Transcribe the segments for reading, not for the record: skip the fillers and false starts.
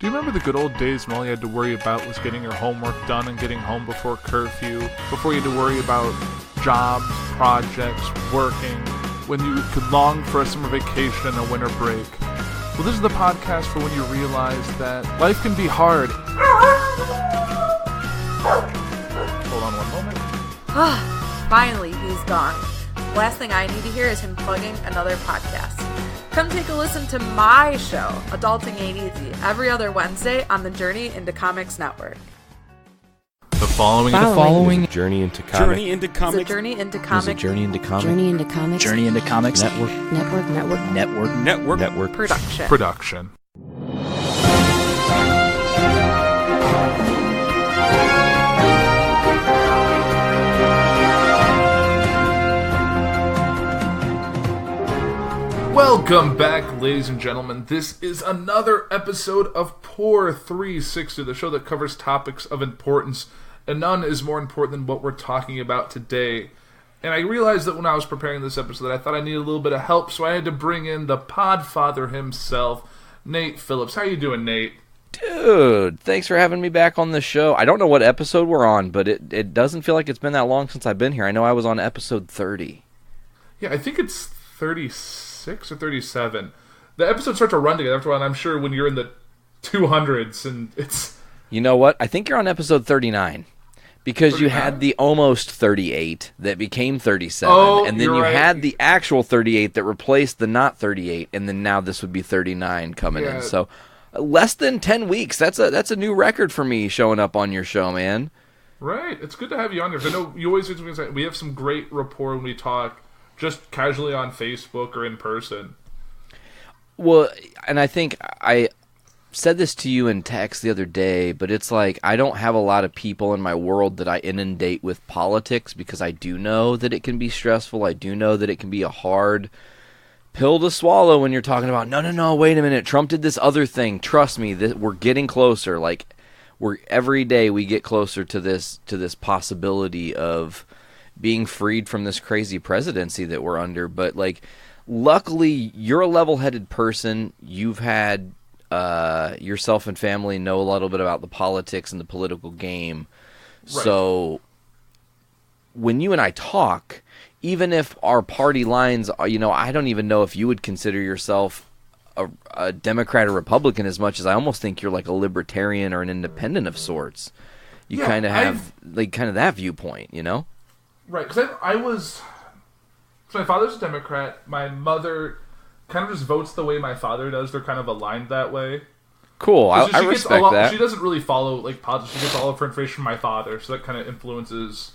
Do you remember the good old days when all you had to worry about was getting your homework done and getting home before curfew, before you had to worry about jobs, projects, working, when you could long for a summer vacation and a winter break? Well, this is the podcast for when you realize that life can be hard. Hold on one moment. Finally, he's gone. Last thing I need to hear is him plugging another podcast. Come take a listen to my show, Adulting Ain't Easy, every other Wednesday on the Journey into Comics Network. The following Journey into Comics. Journey into Comics. It's a Journey into Comics. Journey into Comics. Journey into Comics. Journey into Comics. Network. Production. Welcome back, ladies and gentlemen. This is another episode of Puhr 360, the show that covers topics of importance, and none is more important than what we're talking about today. And I realized that when I was preparing this episode that I thought I needed a little bit of help, so I had to bring in the Podfather himself, Nate Phillips. How you doing, Nate? Dude, thanks for having me back on the show. I don't know what episode we're on, but it doesn't feel like it's been that long since I've been here. I know I was on episode 30. Yeah, I think it's 36 or 37. The episodes start to run together after a while, and I'm sure when you're in the 200s, and it's... You know what? I think you're on episode 39. Because 39? you had the almost 38 that became 37, and then you had the actual 38 that replaced the not 38, and then now this would be 39 coming in. So less than 10 weeks. That's a new record for me showing up on your show, man. Right. It's good to have you on here. I know you always say we have some great rapport when we talk just casually on Facebook or in person. Well, and I think I said this to you in text the other day, but it's like I don't have a lot of people in my world that I inundate with politics because I do know that it can be stressful. I do know that it can be a hard pill to swallow when you're talking about, no, wait a minute, Trump did this other thing. Trust me, we're getting closer. Like, every day we get closer to this possibility of being freed from this crazy presidency that we're under. But, like, luckily, you're a level-headed person. You've had yourself and family know a little bit about the politics and the political game. Right. So when you and I talk, even if our party lines are, I don't even know if you would consider yourself a Democrat or Republican as much as I almost think you're like a libertarian or an independent of sorts. You kind of have that viewpoint, Right, because so my father's a Democrat. My mother kind of just votes the way my father does. They're kind of aligned that way. Cool, I respect that. She doesn't really follow politics. She gets all of her information from my father, so that kind of influences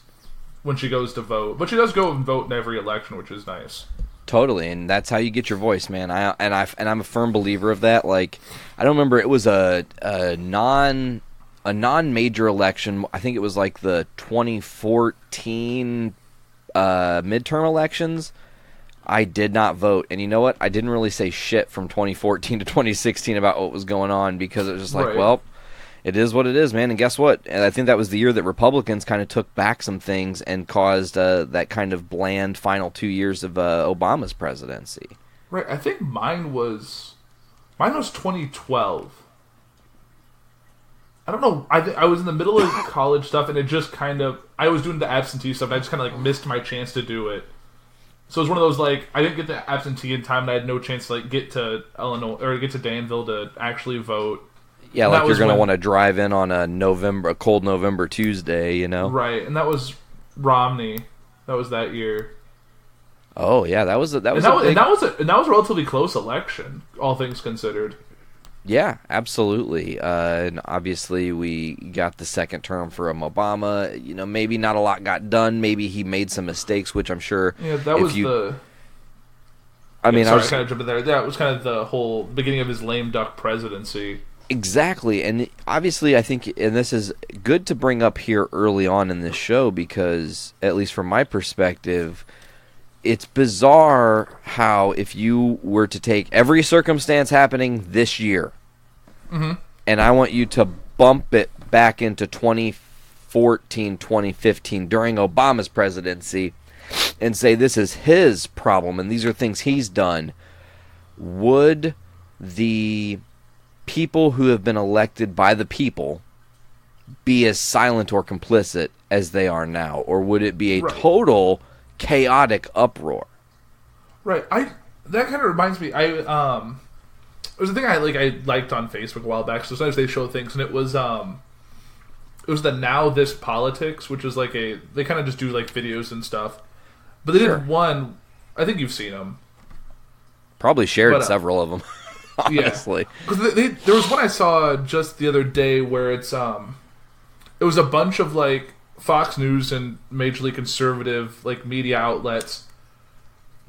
when she goes to vote. But she does go and vote in every election, which is nice. Totally, and that's how you get your voice, man. I'm a firm believer of that. Like, I don't remember, it was a non-major election. I think it was like the 2014 midterm elections. I did not vote, and you know what? I didn't really say shit from 2014 to 2016 about what was going on because it was just like, well, it is what it is, man. And guess what? And I think that was the year that Republicans kind of took back some things and caused that kind of bland final 2 years of Obama's presidency. Right. I think mine was 2012. I don't know. I was in the middle of college stuff, and it just kind of... I was doing the absentee stuff, and I just kind of missed my chance to do it. So it was one of those, I didn't get the absentee in time, and I had no chance to, get to Illinois, or get to Danville to actually vote. Yeah, and you're going to want to drive in on a cold November Tuesday, Right, and that was Romney. That was that year. Oh, yeah, that was a relatively close election, all things considered. Yeah, absolutely. And obviously, we got the second term for Obama. Maybe not a lot got done. Maybe he made some mistakes, which I'm sure. Yeah, that was the. I mean, I was kind of jumping there. That was kind of the whole beginning of his lame duck presidency. Exactly, and obviously, I think, and this is good to bring up here early on in this show because, at least from my perspective, it's bizarre how if you were to take every circumstance happening this year, and I want you to bump it back into 2014, 2015 during Obama's presidency and say this is his problem and these are things he's done, would the people who have been elected by the people be as silent or complicit as they are now? Or would it be a total chaotic uproar? Right. That kind of reminds me. There's a thing I liked on Facebook a while back. So sometimes they show things, and it was the Now This Politics, which is like they kind of just do like videos and stuff. But they did one. I think you've seen them. Probably shared several of them. Honestly, because there was one I saw just the other day where it was a bunch of like Fox News and majorly conservative like media outlets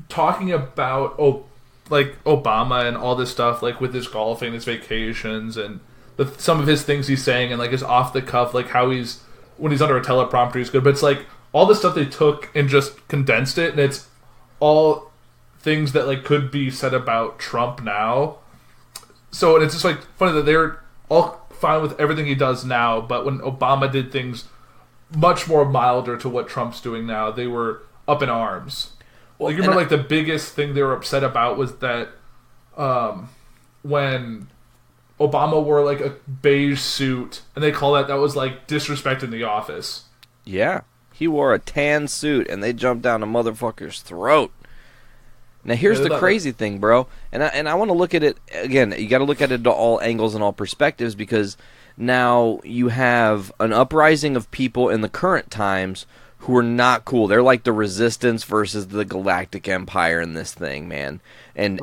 talking about like Obama and all this stuff, like with his golfing, his vacations, and some of his things he's saying, and like his off the cuff, like how when he's under a teleprompter he's good, but it's like all the stuff they took and just condensed it, and it's all things that like could be said about Trump now. So, and it's just like funny that they're all fine with everything he does now, but when Obama did things much more milder to what Trump's doing now, they were up in arms. Well, like, you remember, like, the biggest thing they were upset about was that when Obama wore, like, a beige suit, and they call that was, like, disrespecting the office. Yeah. He wore a tan suit, and they jumped down a motherfucker's throat. Now, here's the crazy thing, bro. And I want to look at it, again, you got to look at it to all angles and all perspectives, because now you have an uprising of people in the current times who are not cool. They're like the Resistance versus the Galactic Empire in this thing, man. And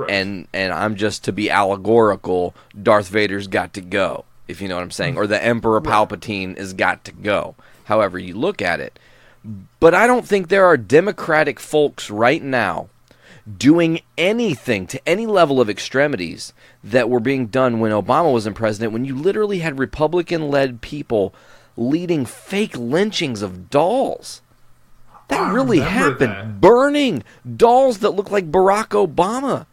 I'm just, to be allegorical, Darth Vader's got to go, if you know what I'm saying. Or the Emperor Palpatine has got to go, however you look at it. But I don't think there are Democratic folks right now doing anything to any level of extremities that were being done when Obama was in president, when you literally had Republican-led people leading fake lynchings of dolls. That really happened. That. Burning dolls that look like Barack Obama.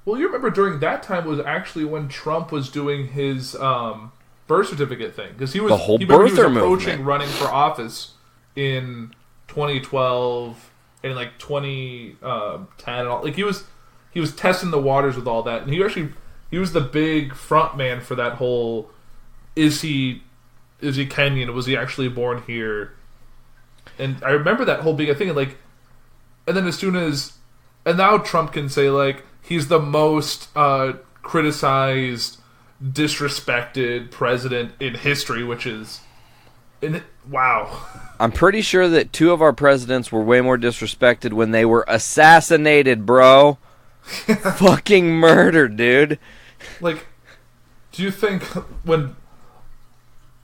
Well, you remember during that time was actually when Trump was doing his birth certificate thing. Because he was approaching movement. Running for office in 2012 and like 2010 and all. Like he was testing the waters with all that, and he was the big front man for that whole is he Kenyan? Was he actually born here? And I remember that whole big thing, like, and then and now Trump can say like he's the most criticized, disrespected president in history, which is, wow. I'm pretty sure that 2 of our presidents were way more disrespected when they were assassinated, bro. Fucking murdered, dude. Like, do you think when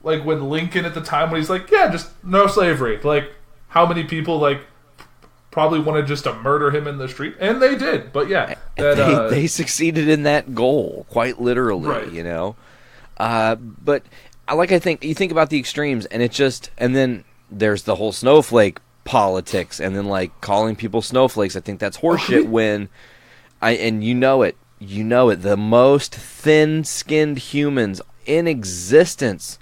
Lincoln at the time, when he's like, yeah, just no slavery, like, how many people, like, probably wanted just to murder him in the street? And they did, but yeah. They succeeded in that goal, quite literally, right. You know? But, I think, you think about the extremes, and and then there's the whole snowflake politics, and then, like, calling people snowflakes. I think that's horseshit and you know it, the most thin-skinned humans in existence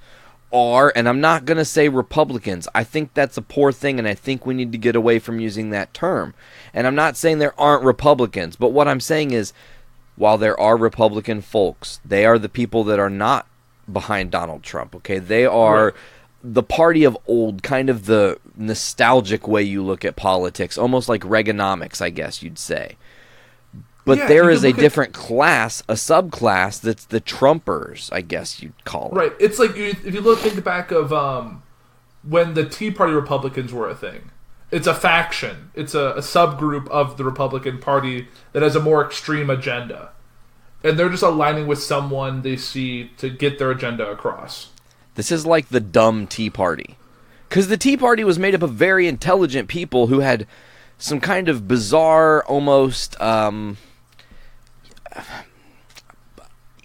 are, and I'm not going to say Republicans. I think that's a poor thing, and I think we need to get away from using that term. And I'm not saying there aren't Republicans, but what I'm saying is, while there are Republican folks, they are the people that are not behind Donald Trump, okay? They are the party of old, kind of the nostalgic way you look at politics, almost like Reaganomics, I guess you'd say. But there is a different class, a subclass, that's the Trumpers, I guess you'd call it. Right. It's like, if you think back of when the Tea Party Republicans were a thing. It's a faction. It's a subgroup of the Republican Party that has a more extreme agenda. And they're just aligning with someone they see to get their agenda across. This is like the dumb Tea Party. Because the Tea Party was made up of very intelligent people who had some kind of bizarre, almost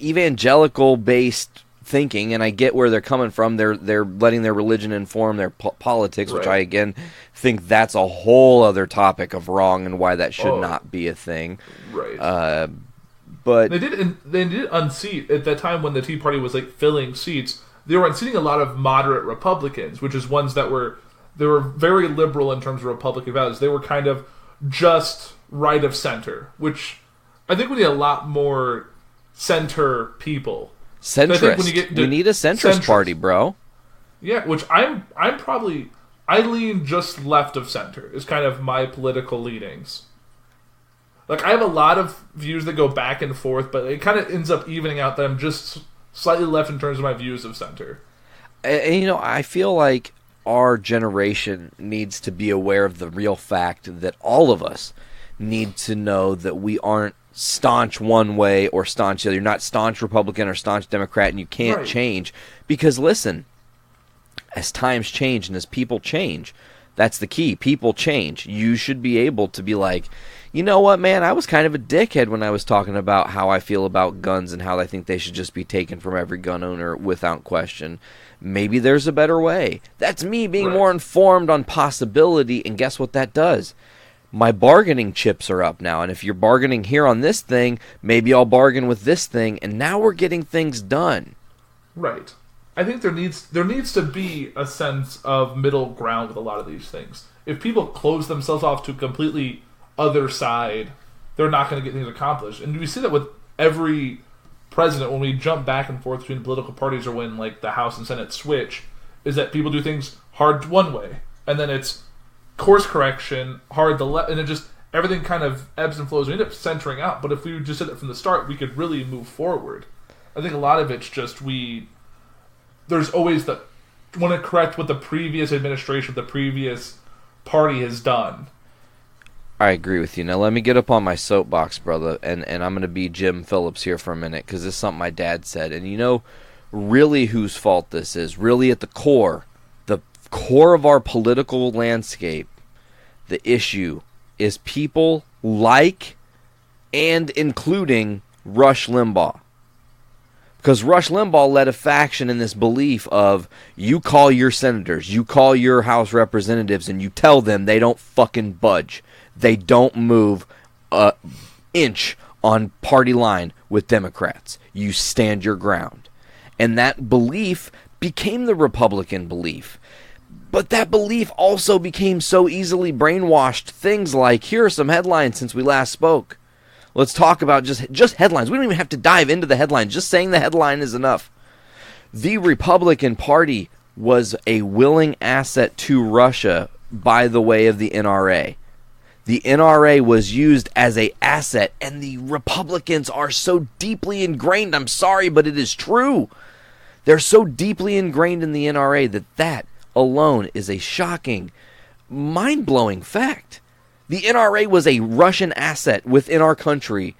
evangelical-based thinking, and I get where they're coming from. They're letting their religion inform their politics, which I, again, think that's a whole other topic of wrong and why that should not be a thing. Right. But they did unseat, at that time when the Tea Party was like filling seats, they were unseating a lot of moderate Republicans, which is ones that were very liberal in terms of Republican values. They were kind of just right of center, which I think we need a lot more center people. Centrist. We need a centrist party, bro. Yeah, which I'm probably... I lean just left of center, is kind of my political leanings. Like, I have a lot of views that go back and forth, but it kind of ends up evening out that I'm just slightly left in terms of my views of center. And, I feel like our generation needs to be aware of the real fact that all of us need to know that we aren't staunch one way or staunch the other. You're not staunch Republican or staunch Democrat, and you can't change. Because, listen... As times change and as people change, that's the key. People change. You should be able to be like, you know what, man, I was kind of a dickhead when I was talking about how I feel about guns and how I think they should just be taken from every gun owner without question. Maybe there's a better way. That's me being more informed on possibility, and guess what that does? My bargaining chips are up now, and if you're bargaining here on this thing, maybe I'll bargain with this thing, and now we're getting things done. Right. I think there needs to be a sense of middle ground with a lot of these things. If people close themselves off to a completely other side, they're not going to get things accomplished. And we see that with every president when we jump back and forth between political parties, or when like the House and Senate switch, is that people do things hard one way, and then it's course correction hard the left, and it just everything kind of ebbs and flows. We end up centering out. But if we just did it from the start, we could really move forward. I think a lot of it's just there's always want to correct what the previous administration, the previous party has done. I agree with you. Now let me get up on my soapbox, brother, and I'm going to be Jim Phillips here for a minute, because this is something my dad said. And really whose fault this is, really at the core of our political landscape, the issue is people like and including Rush Limbaugh. Because Rush Limbaugh led a faction in this belief of, you call your senators, you call your House representatives, and you tell them they don't fucking budge. They don't move an inch on party line with Democrats. You stand your ground. And that belief became the Republican belief. But that belief also became so easily brainwashed. Things like, here are some headlines since we last spoke. Let's talk about just headlines. We don't even have to dive into the headlines. Just saying the headline is enough. The Republican Party was a willing asset to Russia by the way of the NRA. The NRA was used as an asset, and the Republicans are so deeply ingrained. I'm sorry, but it is true. They're so deeply ingrained in the NRA that alone is a shocking, mind-blowing fact. The NRA was a Russian asset within our country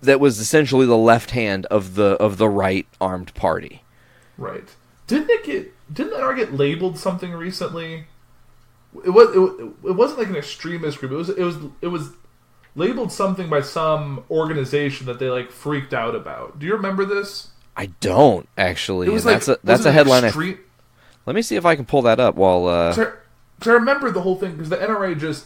that was essentially the left hand of the right armed party. Right. Didn't the NRA get labeled something recently? It wasn't like an extremist group. It was labeled something by some organization that they like freaked out about. Do you remember this? I don't actually. It was that's a headline. Let me see if I can pull that up while. Because I remember the whole thing, because the NRA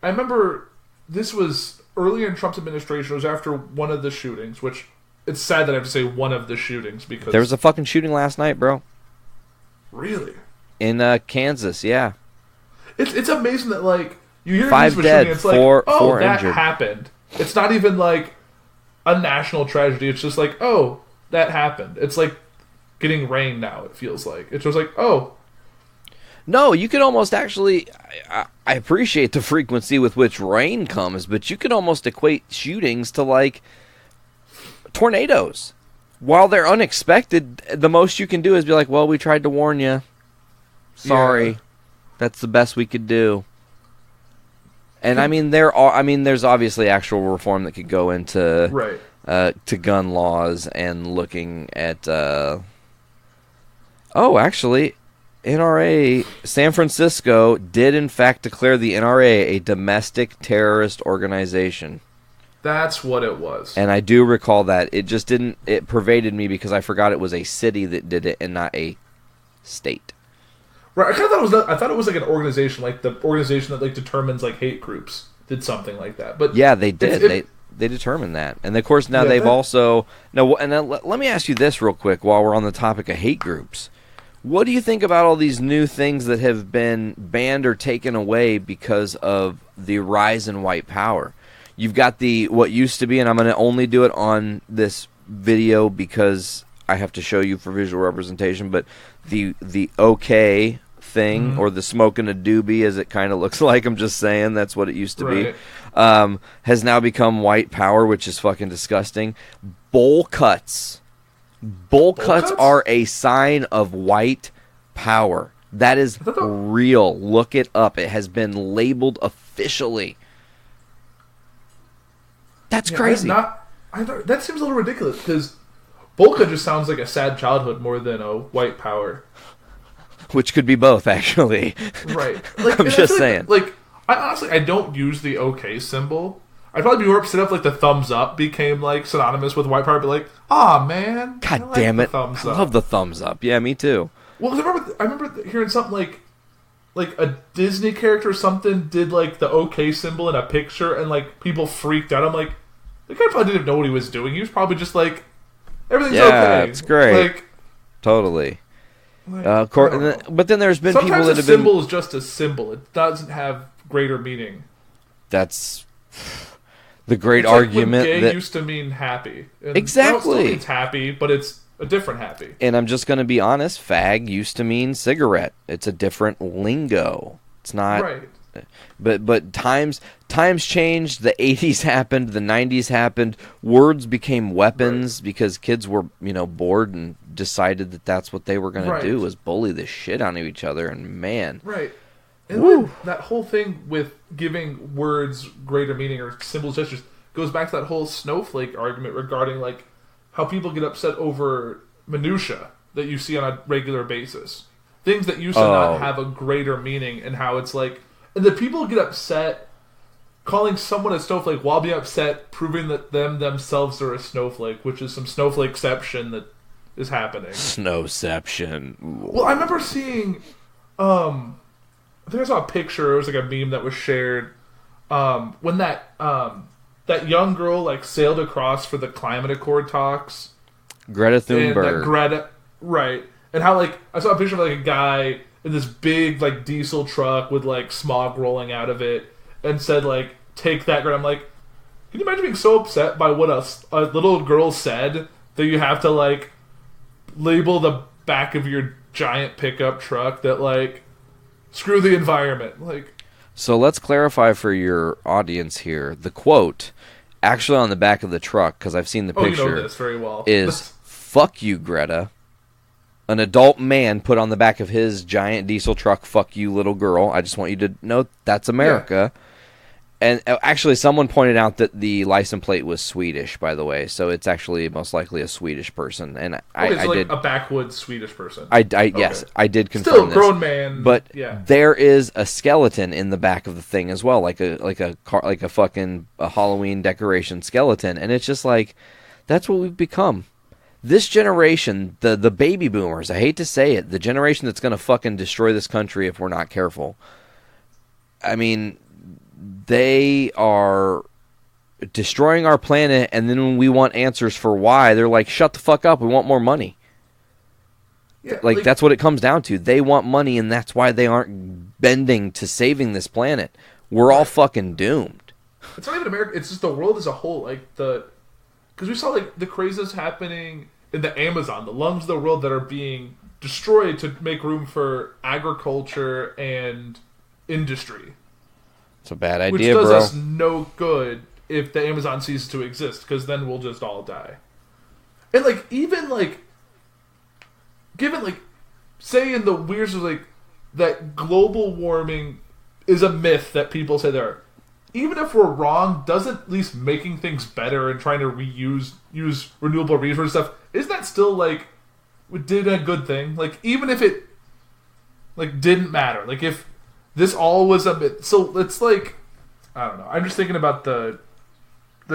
I remember this was earlier in Trump's administration. It was after one of the shootings, which it's sad that I have to say one of the shootings, because... There was a fucking shooting last night, bro. Really? In Kansas, yeah. It's amazing that, like, you hear 5 news dead, shooting, it's four that injured. Happened. It's not even, like, a national tragedy. It's just like, oh, that happened. It's like getting rain now, it feels like. It's just like, oh... No, you could almost actually... I appreciate the frequency with which rain comes, but you could almost equate shootings to, like, tornadoes. While they're unexpected, the most you can do is be like, well, we tried to warn you. Sorry. Yeah. That's the best we could do. And, there's obviously actual reform that could go into to gun laws and looking at... actually... NRA, San Francisco did in fact declare the NRA a domestic terrorist organization. That's what it was. And I do recall that. It just didn't, it pervaded me because I forgot it was a city that did it and not a state. Right, I thought it was like an organization, like the organization that like determines like hate groups did something like that. But yeah, they did. They determined that. And of course now they've also... Now, and let me ask you this real quick while we're on the topic of hate groups. What do you think about all these new things that have been banned or taken away because of the rise in white power? You've got what used to be, and I'm going to only do it on this video because I have to show you for visual representation, but the OK thing, or the smoking a doobie, as it kind of looks like, I'm just saying, that's what it used to be, has now become white power, which is fucking disgusting. Bowl cuts are a sign of white power. That is real. Look it up. It has been labeled officially. That's crazy. That seems a little ridiculous, because bowl cut just sounds like a sad childhood more than a white power. Which could be both, actually. Right. I'm just saying. I don't use the OK symbol. I'd probably be more upset if, the thumbs up became, synonymous with white power. But, aw, man. God damn it. I love the thumbs up. Yeah, me too. Well, I remember hearing something like a Disney character or something did, the OK symbol in a picture, and, people freaked out. I'm like, the guy probably didn't know what he was doing. He was probably just everything's okay. Yeah, it's great. Totally. But then there's been people that have been... Sometimes a symbol is just a symbol. It doesn't have greater meaning. That's the great argument. When gay used to mean happy. And exactly. It still means happy, but it's a different happy. And I'm just going to be honest, fag used to mean cigarette. It's a different lingo. It's not... Right. But times changed. The 80s happened. The 90s happened. Words became weapons because kids were, bored and decided that that's what they were going to do, was bully the shit out of each other. And man, right. And that whole thing with giving words greater meaning or symbols, gestures, goes back to that whole snowflake argument regarding how people get upset over minutia that you see on a regular basis, things that used to not have a greater meaning, and how it's and the people get upset calling someone a snowflake while being upset, proving that themselves are a snowflake, which is some snowflakeception that is happening. Snowception. Well, I remember seeing, I think I saw a picture, it was a meme that was shared, when that young girl, sailed across for the climate accord talks. Greta Thunberg. And right. And how, I saw a picture of, a guy in this big, diesel truck with, smog rolling out of it, and said, take that, Greta. I'm like, can you imagine being so upset by what a little girl said that you have to, label the back of your giant pickup truck that, screw the environment? So let's clarify for your audience here. The quote, actually on the back of the truck, because I've seen the picture, you know this very well, is, fuck you, Greta. An adult man put on the back of his giant diesel truck, fuck you, little girl. I just want you to know that's America. Yeah. And actually, someone pointed out that the license plate was Swedish, by the way. So it's actually most likely a Swedish person. And I did a backwoods Swedish person. Yes, I did confirm Still a this. grown man. But there is a skeleton in the back of the thing as well, like a fucking Halloween decoration skeleton. And it's just that's what we've become. This generation, the baby boomers, I hate to say it, the generation that's going to fucking destroy this country if we're not careful. I mean, they are destroying our planet, and then when we want answers for why, they're like, shut the fuck up, we want more money. Yeah, that's what it comes down to. They want money, and that's why they aren't bending to saving this planet. We're all fucking doomed. It's not even America, it's just the world as a whole. Because we saw the crazes happening in the Amazon, the lungs of the world that are being destroyed to make room for agriculture and industry. It's a bad idea, bro. Which does us no good if the Amazon ceases to exist, because then we'll just all die. And given say in the weirs of that global warming is a myth that people say there are. Even if we're wrong, doesn't at least making things better and trying to use renewable resource stuff, isn't that still did a good thing? Even if it didn't matter, if this all was a bit, so it's I don't know. I'm just thinking about the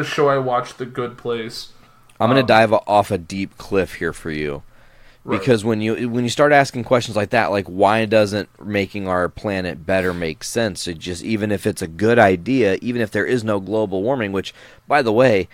show I watched, The Good Place. I'm gonna dive off a deep cliff here for you. Right. Because when you start asking questions like that, why doesn't making our planet better make sense? So just even if it's a good idea, even if there is no global warming, which, by the way,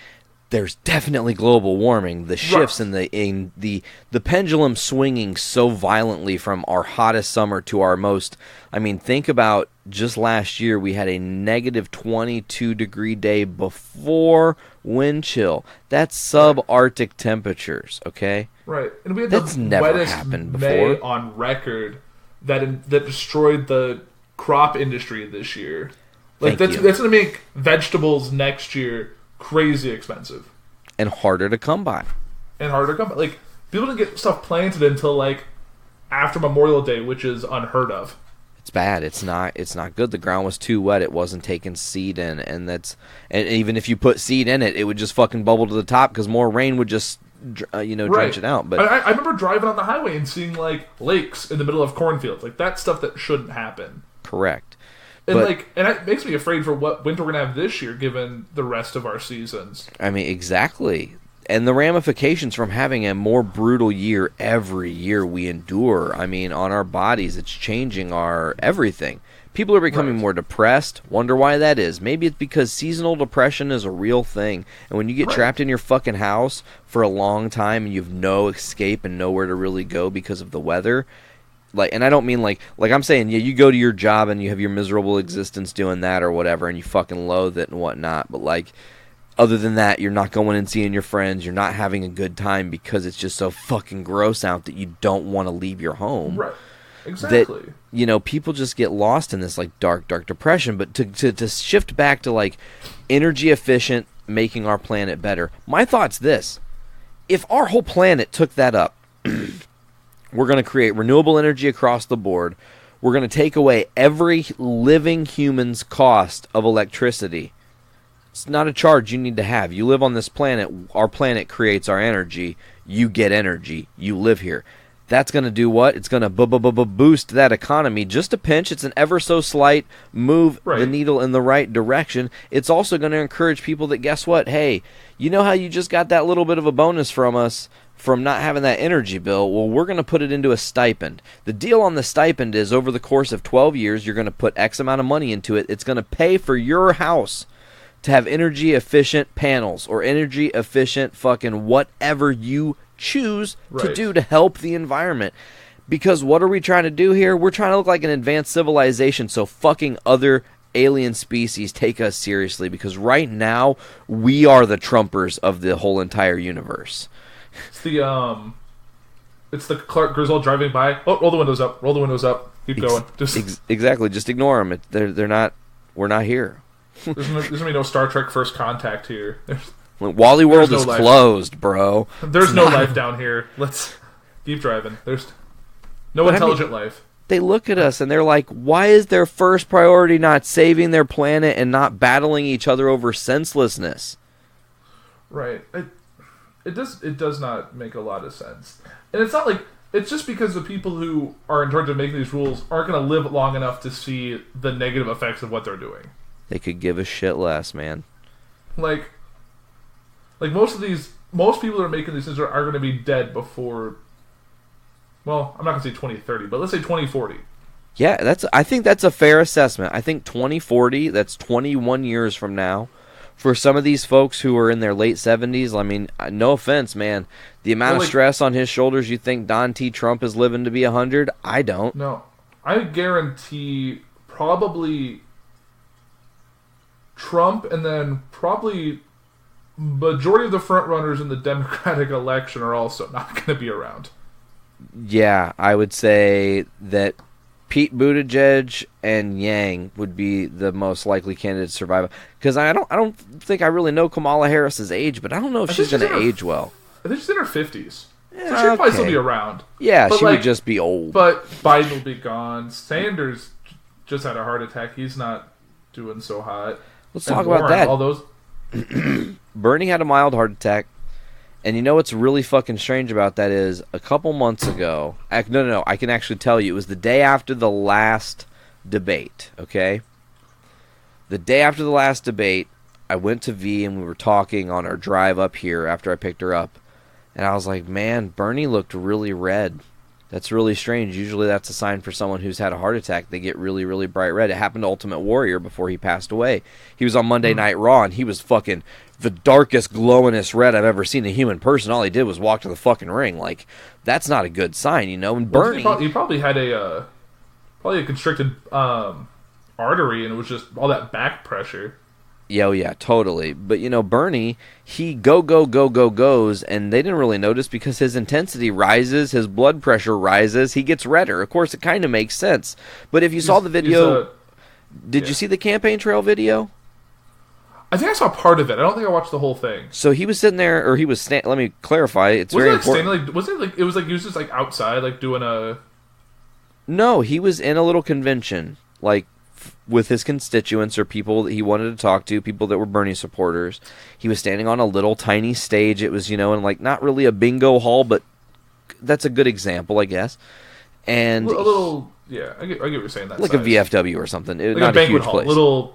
there's definitely global warming. The shifts in the pendulum swinging so violently from our hottest summer to our most. I mean, think about just last year we had a negative 22 degree day before wind chill. That's subarctic temperatures, okay? Right, and we had That's the never wettest happened May before. on record that destroyed the crop industry this year. Like Thank you. that's going to make vegetables next year crazy expensive And harder to come by. and harder to come by. Like people didn't get stuff planted until like after Memorial Day, which is unheard of. It's bad. It's not good. The ground was too wet. It wasn't taking seed in, and even if you put seed in it, it would just fucking bubble to the top because more rain would just drench it out. But I remember driving on the highway and seeing like lakes in the middle of cornfields. Like that's stuff that shouldn't happen. correct. And But, and it makes me afraid for what winter we're gonna have this year, given the rest of our seasons. I mean, exactly. And the ramifications from having a more brutal year every year we endure, I mean, on our bodies, it's changing our everything. People are becoming more depressed. Wonder why that is. Maybe it's because seasonal depression is a real thing. And when you get trapped in your fucking house for a long time and you have no escape and nowhere to really go because of the weather, and I don't mean like I'm saying, yeah, you go to your job and you have your miserable existence doing that or whatever and you fucking loathe it and whatnot. But other than that, you're not going and seeing your friends. You're not having a good time because it's just so fucking gross out that you don't want to leave your home. Right. Exactly. That, people just get lost in this, dark depression. But to shift back to, energy efficient, making our planet better, my thought's this. If our whole planet took that up, we're going to create renewable energy across the board. We're going to take away every living human's cost of electricity. It's not a charge you need to have. You live on this planet. Our planet creates our energy. You get energy. You live here. That's going to do what? It's going to boost that economy. Just a pinch. It's an ever so slight move the needle in the right direction. It's also going to encourage people that, guess what? Hey, you know how you just got that little bit of a bonus from us from not having that energy bill? Well, we're going to put it into a stipend. The deal on the stipend is over the course of 12 years, you're going to put X amount of money into it. It's going to pay for your house to have energy efficient panels or energy efficient fucking whatever you choose to do to help the environment. Because what are we trying to do here? We're trying to look like an advanced civilization so fucking other alien species take us seriously, because right now we are the Trumpers of the whole entire universe. It's the Clark Griswold driving by. Oh, roll the windows up. Roll the windows up. Keep going. Exactly. Just ignore them. They're not. We're not here. There's gonna be no Star Trek First Contact here. Wally World is closed, bro. There's no life down here. Let's keep driving. There's no intelligent life. They look at us and they're like, why is their first priority not saving their planet and not battling each other over senselessness? Right. It does not make a lot of sense. And it's not like it's just because the people who are in charge of making these rules aren't going to live long enough to see the negative effects of what they're doing. They could give a shit less, man. Like most people that are making these things are going to be dead before. Well, I'm not going to say 2030, but let's say 2040. Yeah, I think that's a fair assessment. I think 2040, that's 21 years from now. For some of these folks who are in their late 70s, I mean, no offense, man. The amount of stress on his shoulders, you think Don T. Trump is living to be 100? I don't. No. I guarantee probably Trump and then probably majority of the front runners in the Democratic election are also not going to be around. Yeah, I would say that Pete Buttigieg and Yang would be the most likely candidates to survive. Because I don't think I really know Kamala Harris's age, but I don't know if she's going to age well. I think she's in her 50s. Yeah, so she'll probably still be around. Yeah, but she would just be old. But Biden will be gone. Sanders just had a heart attack. He's not doing so hot. Let's talk about that. All those. Bernie had a mild heart attack. And you know what's really fucking strange about that is a couple months ago... No, I can actually tell you. It was the day after the last debate, okay? The day after the last debate, I went to V and we were talking on our drive up here after I picked her up. And I was like, man, Bernie looked really red. That's really strange. Usually that's a sign for someone who's had a heart attack. They get really, really bright red. It happened to Ultimate Warrior before he passed away. He was on Monday Night Raw, and he was fucking the darkest, glowingest red I've ever seen a human person. All he did was walk to the fucking ring. Like, that's not a good sign, you know? And Bernie... He probably had a constricted artery, and it was just all that back pressure. Yeah, totally. But, you know, Bernie, he goes, and they didn't really notice because his intensity rises, his blood pressure rises, he gets redder. Of course, it kind of makes sense. But if you saw the video, did you see the campaign trail video? I think I saw part of it. I don't think I watched the whole thing. So he was sitting there, or he was standing, let me clarify, it's very important. He was just like outside, like doing a... No, he was in a little convention, like, with his constituents or people that he wanted to talk to, people that were Bernie supporters. He was standing on a little tiny stage. It was, you know, in like not really a bingo hall, but that's a good example, I guess. And I get what you're saying. That like size. a VFW or something, like not a banquet huge hall, place.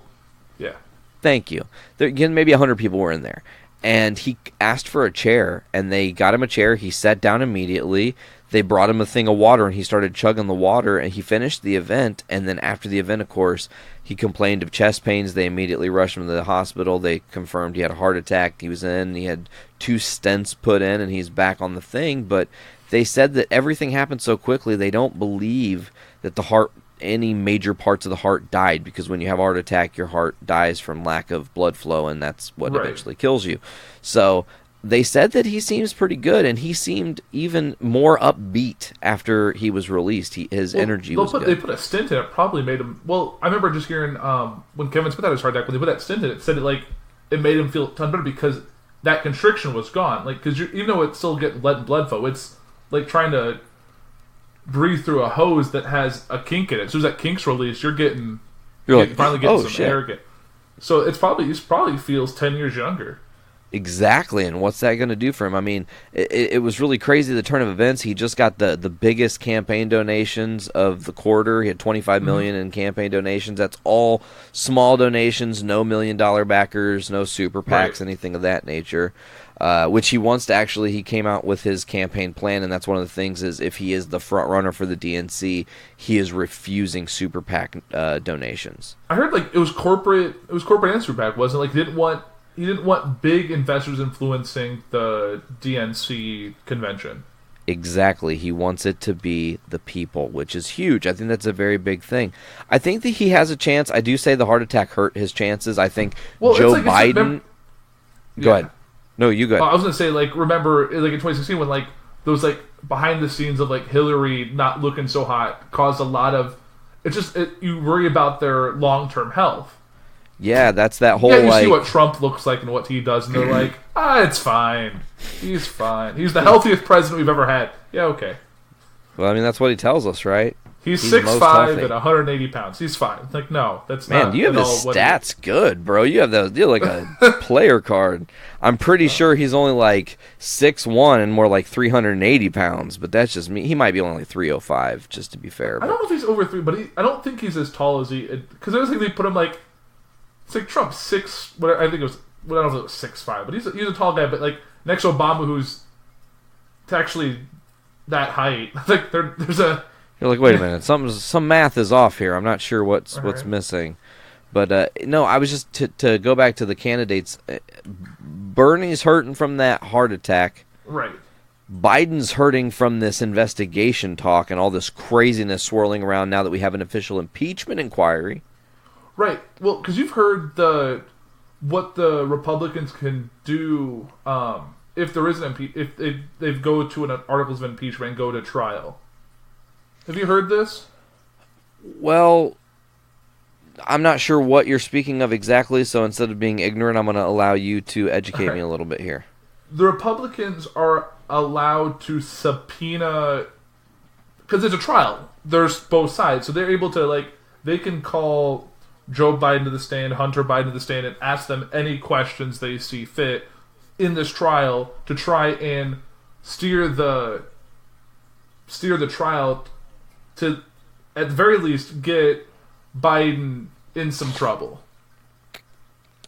Yeah. Thank you. There, again, maybe 100 people were in there, and he asked for a chair, and they got him a chair. He sat down immediately. They brought him a thing of water, and he started chugging the water, and he finished the event. And then after the event, of course, he complained of chest pains. They immediately rushed him to the hospital. They confirmed he had a heart attack. He was in. He had 2 stents put in, and he's back on the thing. But they said that everything happened so quickly, they don't believe that the heart, any major parts of the heart died, because when you have a heart attack, your heart dies from lack of blood flow, and that's what eventually kills you. So they said that he seems pretty good, and he seemed even more upbeat after he was released. His energy was good. They put a stint in it, probably made him... Well, I remember just hearing when Kevin Smith had his heart attack, when they put that stint in it, said it made him feel a ton better because that constriction was gone. Like, because even though it's still getting blood flow, it's like trying to breathe through a hose that has a kink in it. As soon as that kink's released, you're finally getting some air. So he probably feels 10 years younger. Exactly, and what's that going to do for him? I mean, it was really crazy, the turn of events. He just got the biggest campaign donations of the quarter. He had $25 million in campaign donations. That's all small donations, no $1 million backers, no super PACs, anything of that nature, which he wants to actually, he came out with his campaign plan, and that's one of the things is if he is the front runner for the DNC, he is refusing super PAC donations. I heard it was corporate and super PAC, wasn't it? Like he didn't want big investors influencing the DNC convention. Exactly. He wants it to be the people, which is huge. I think that's a very big thing. I think that he has a chance. I do say the heart attack hurt his chances. I think Joe Biden... Go ahead. No, you go ahead. I was going to say, remember, in 2016 when, those, behind the scenes of, Hillary not looking so hot caused a lot of... you worry about their long-term health. Yeah, that's that whole, you see what Trump looks like and what he does, and they're like, it's fine. He's fine. He's the healthiest president we've ever had. Yeah, okay. Well, I mean, that's what he tells us, right? He's 6'5" and 180 pounds. He's fine. No, that's not. Man, you have his stats good, bro. You're like a player card. I'm pretty sure he's only 6'1" and more like 380 pounds, but that's just me. He might be only 305, just to be fair. I don't know if he's over 3, but I don't think he's as tall as he... Because I was thinking they put him it's like Trump 6. Whatever, I think it was. Well, I don't know if it was 6'5", but he's a tall guy. But next to Obama, who's actually that height, there's a. You're like, wait a minute, some math is off here. I'm not sure what's missing. But no, I was just to go back to the candidates. Bernie's hurting from that heart attack. Right. Biden's hurting from this investigation talk and all this craziness swirling around now that we have an official impeachment inquiry. Right. Well, because you've heard what the Republicans can do if there is if they go to an articles of impeachment and go to trial. Have you heard this? Well, I'm not sure what you're speaking of exactly, so instead of being ignorant, I'm going to allow you to educate me a little bit here. The Republicans are allowed to subpoena, because it's a trial. There's both sides, so they're able to, they can call Joe Biden to the stand, Hunter Biden to the stand, and ask them any questions they see fit in this trial to try and steer the trial to, at the very least, get Biden in some trouble.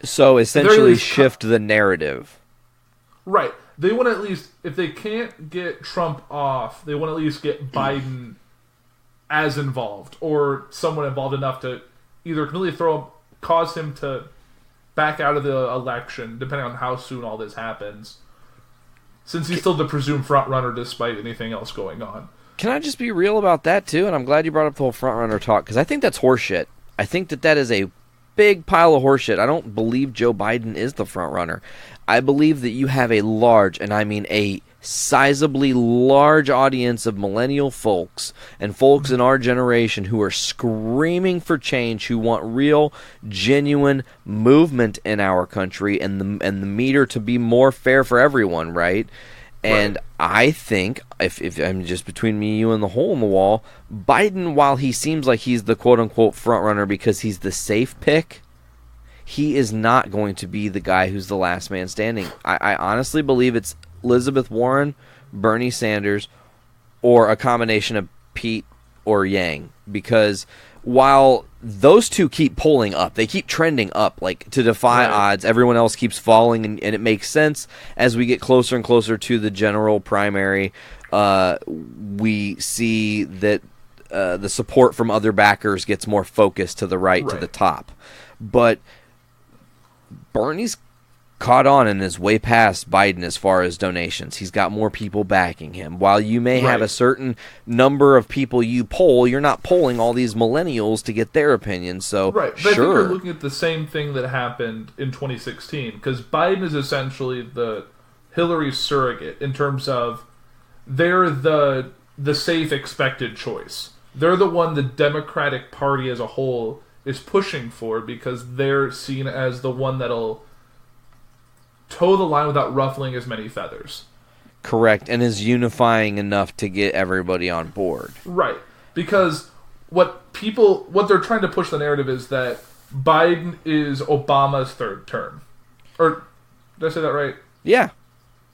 So essentially shift the narrative. Right. they want to at least, if they can't get Trump off, they want to at least get Biden as involved, or someone involved enough to either completely cause him to back out of the election, depending on how soon all this happens, since he's still the presumed front runner despite anything else going on. Can I just be real about that too? And I'm glad you brought up the whole front runner talk, because I think that's horseshit. I think that is a big pile of horseshit. I don't believe Joe Biden is the front runner. I believe that you have a large, and I mean a sizably large audience of millennial folks and folks in our generation who are screaming for change, who want real, genuine movement in our country and the meter to be more fair for everyone, right? And I think, if I'm just between me, you, and the hole in the wall, Biden, while he seems like he's the quote-unquote front runner because he's the safe pick, he is not going to be the guy who's the last man standing. I honestly believe it's Elizabeth Warren, Bernie Sanders, or a combination of Pete or Yang. Because while those two keep pulling up, they keep trending up, like to defy odds, everyone else keeps falling, and it makes sense as we get closer and closer to the general primary. We see that the support from other backers gets more focused to the right. To the top. But Bernie's caught on and is way past Biden as far as donations. He's got more people backing him. While you may have a certain number of people you poll, you're not polling all these millennials to get their opinions. So, but I think you're looking at the same thing that happened in 2016, because Biden is essentially the Hillary surrogate in terms of they're the safe expected choice. They're the one the Democratic Party as a whole is pushing for, because they're seen as the one that'll toe the line without ruffling as many feathers. Correct, and is unifying enough to get everybody on board. Right, because what they're trying to push the narrative is that Biden is Obama's third term. Or, did I say that right? Yeah.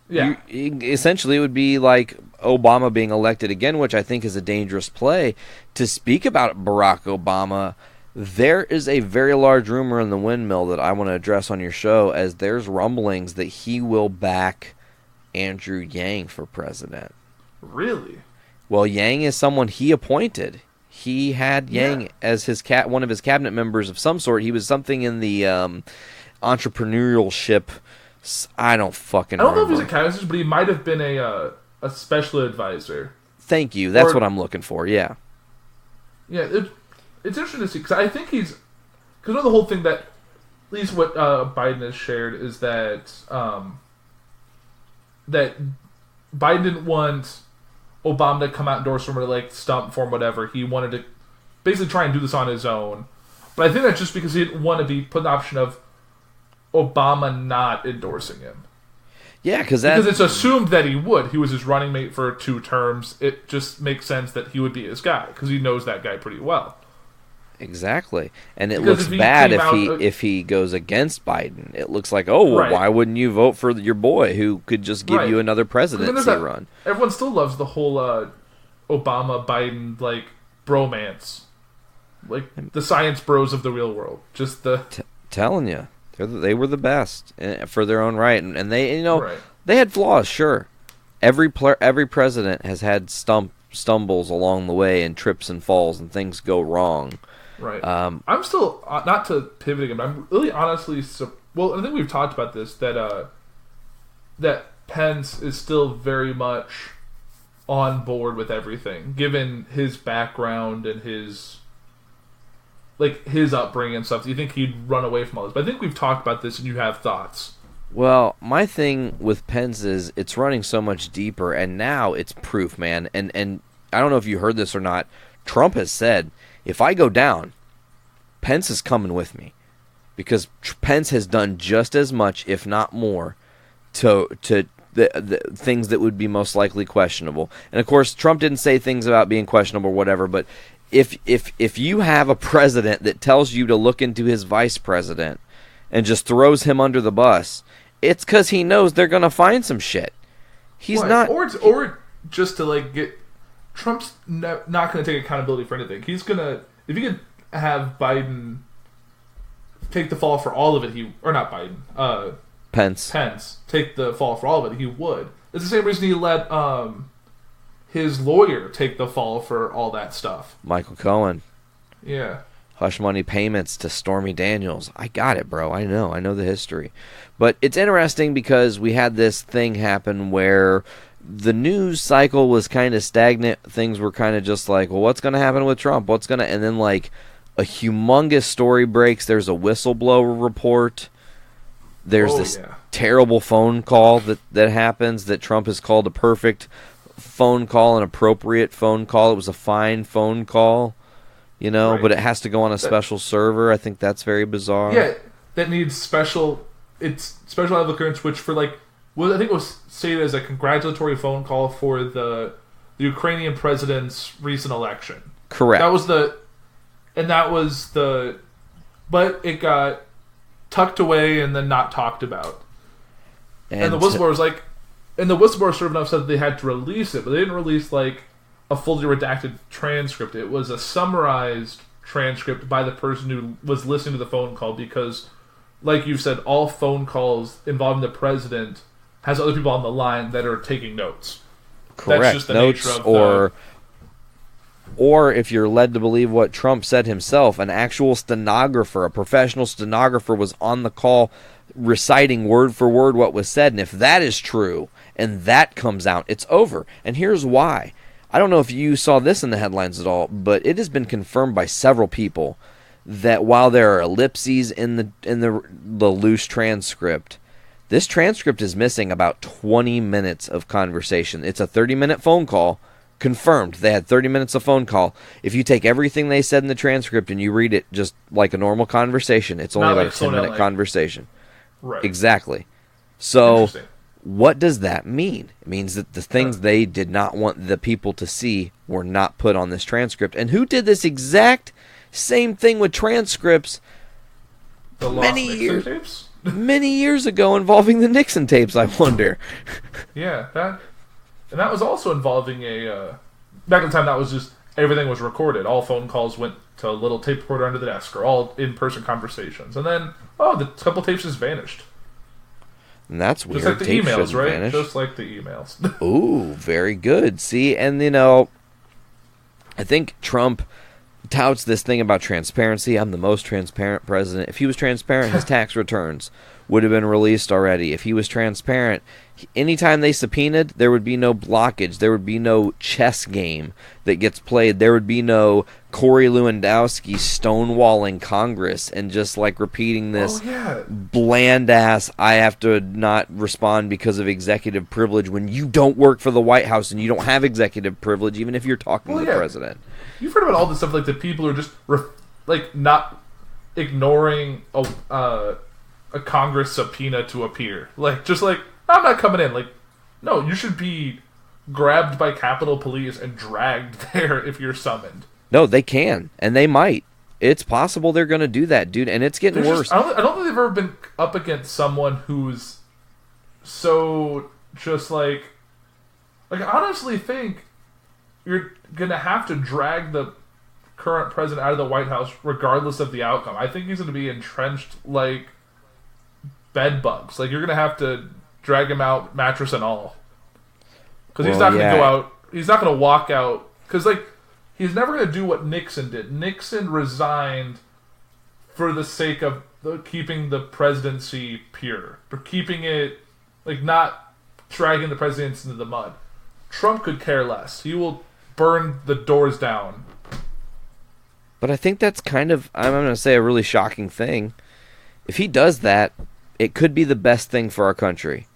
Yeah. Essentially, it would be like Obama being elected again, which I think is a dangerous play. To speak about Barack Obama, there is a very large rumor in the windmill that I want to address on your show, as there's rumblings that he will back Andrew Yang for president. Really? Well, Yang is someone he appointed. He had Yang as his one of his cabinet members of some sort. He was something in the entrepreneurship. I don't fucking remember. I don't know if he's a cabinet minister, but he might have been a special advisor. Thank you. That's what I'm looking for, yeah. Yeah, it's interesting to see, because I think because the whole thing that, at least what Biden has shared, is that that Biden didn't want Obama to come out and endorse him or like stump for him, whatever. He wanted to basically try and do this on his own. But I think that's just because he didn't want to be put in the option of Obama not endorsing him. Yeah, because it's assumed that he would. He was his running mate for 2 terms. It just makes sense that he would be his guy, because he knows that guy pretty well. Exactly, and it looks bad if he goes against Biden. It looks like, why wouldn't you vote for your boy who could just give you another presidency run? Everyone still loves the whole Obama Biden like bromance, like the science bros of the real world. Just telling you, they were the best for their own right, and they they had flaws, sure. Every president has had stumbles along the way and trips and falls and things go wrong. Right. I'm still, not to pivot again, but I'm really honestly, I think we've talked about this, that Pence is still very much on board with everything, given his background and his upbringing and stuff. Do you think he'd run away from all this? But I think we've talked about this and you have thoughts. Well, my thing with Pence is it's running so much deeper, and now it's proof, man. And I don't know if you heard this or not. Trump has said, if I go down, Pence is coming with me, because Pence has done just as much, if not more, to the things that would be most likely questionable. And of course, Trump didn't say things about being questionable or whatever. But if you have a president that tells you to look into his vice president and just throws him under the bus, it's because he knows they're going to find some shit. He's not, or just to get. Trump's not going to take accountability for anything. He's going to, if you could have Biden take the fall for all of it, not Biden, Pence take the fall for all of it, he would. It's the same reason he let his lawyer take the fall for all that stuff. Michael Cohen. Yeah. Hush money payments to Stormy Daniels. I got it, bro. I know the history. But it's interesting because we had this thing happen where the news cycle was kind of stagnant. Things were kind of just like, well, what's going to happen with Trump? And then like a humongous story breaks. There's a whistleblower report. There's terrible phone call that happens that Trump has called a perfect phone call, an appropriate phone call. It was a fine phone call, but it has to go on a special server. I think that's very bizarre. Yeah, that needs special level clearance, which for I think it was stated as a congratulatory phone call for the Ukrainian president's recent election. Correct. But it got tucked away and then not talked about. And the whistleblower was the whistleblower sort of enough said that they had to release it, but they didn't release a fully redacted transcript. It was a summarized transcript by the person who was listening to the phone call because, like you said, all phone calls involving the president has other people on the line that are taking notes. Correct. That's just the notes nature of or if you're led to believe what Trump said himself, an actual stenographer, a professional stenographer was on the call reciting word for word what was said. And if that is true and that comes out, it's over. And here's why. I don't know if you saw this in the headlines at all, but it has been confirmed by several people that while there are ellipses in the loose transcript, this transcript is missing about 20 minutes of conversation. It's a 30-minute phone call. Confirmed. They had 30 minutes of phone call. If you take everything they said in the transcript and you read it just like a normal conversation, it's only about a 10-minute conversation. Right. Exactly. So what does that mean? It means that the things they did not want the people to see were not put on this transcript. And who did this exact same thing with transcripts many years ago involving the Nixon tapes, I wonder? Yeah, and that was also involving back in the time that was just, everything was recorded. All phone calls went to a little tape recorder under the desk, or all in-person conversations. And then, the couple tapes just vanished. And that's weird. Just like the emails, right? Vanish. Just like the emails. Ooh, very good. See, and I think Trump touts this thing about transparency. I'm the most transparent president. If he was transparent, his tax returns would have been released already. If he was transparent, anytime they subpoenaed, there would be no blockage. There would be no chess game that gets played. There would be no Corey Lewandowski stonewalling Congress and just repeating this bland-ass, I have to not respond because of executive privilege when you don't work for the White House and you don't have executive privilege even if you're talking to the president. You've heard about all this stuff, the people who are just not ignoring a Congress subpoena to appear. I'm not coming in. No, you should be grabbed by Capitol Police and dragged there if you're summoned. No, they can, and they might. It's possible they're going to do that, dude, and it's getting worse. I don't think they've ever been up against someone who's so just I honestly think you're going to have to drag the current president out of the White House regardless of the outcome. I think he's going to be entrenched like bed bugs. You're going to have to drag him out, mattress and all. Because he's not going to go out. He's not going to walk out. Because, he's never going to do what Nixon did. Nixon resigned for the sake of keeping the presidency pure. For keeping it, not dragging the presidency into the mud. Trump could care less. He will burn the doors down. But I think that's kind of, I'm going to say, a really shocking thing. If he does that, it could be the best thing for our country.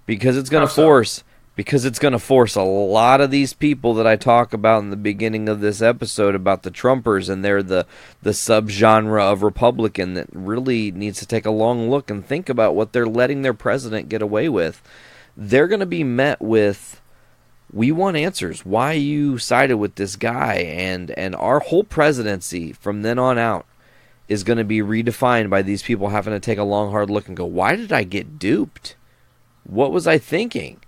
Because it's going to force a lot of these people that I talk about in the beginning of this episode about the Trumpers, and they're the subgenre of Republican that really needs to take a long look and think about what they're letting their president get away with. They're going to be met with, we want answers. Why you sided with this guy? And our whole presidency from then on out is going to be redefined by these people having to take a long, hard look and go, why did I get duped? What was I thinking?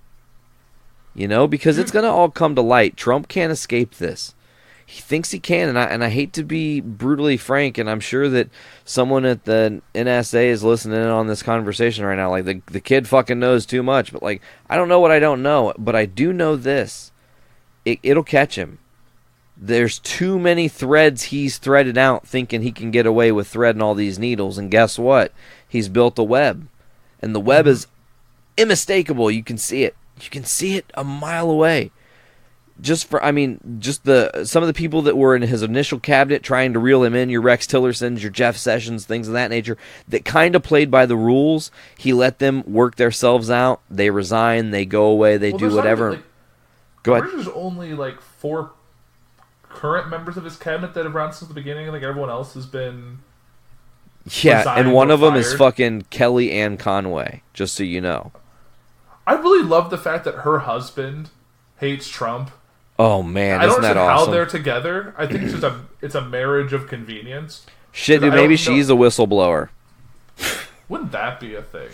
Because it's going to all come to light. Trump can't escape this. he thinks he can, and I hate to be brutally frank, and I'm sure that someone at the NSA is listening in on this conversation right now. Like, the kid fucking knows too much, but, like, I don't know what I don't know, but I do know this. It'll catch him. There's too many threads he's threaded out thinking he can get away with threading all these needles, and guess what? He's built a web, and the web is unmistakable. You can see it. You can see it a mile away. Some of the people that were in his initial cabinet trying to reel him in, your Rex Tillersons, your Jeff Sessions, things of that nature, that kind of played by the rules. He let them work themselves out. They resign. They go away. They do whatever. Go ahead. There's only like 4 current members of his cabinet that have run since the beginning. I think everyone else has been. Yeah, and one of them is fucking Kellyanne Conway. Just so you know. I really love the fact that her husband hates Trump. Oh man, isn't that awesome? I don't know how they're together. I think it's a marriage of convenience. Shit, dude, maybe she's a whistleblower. Wouldn't that be a thing?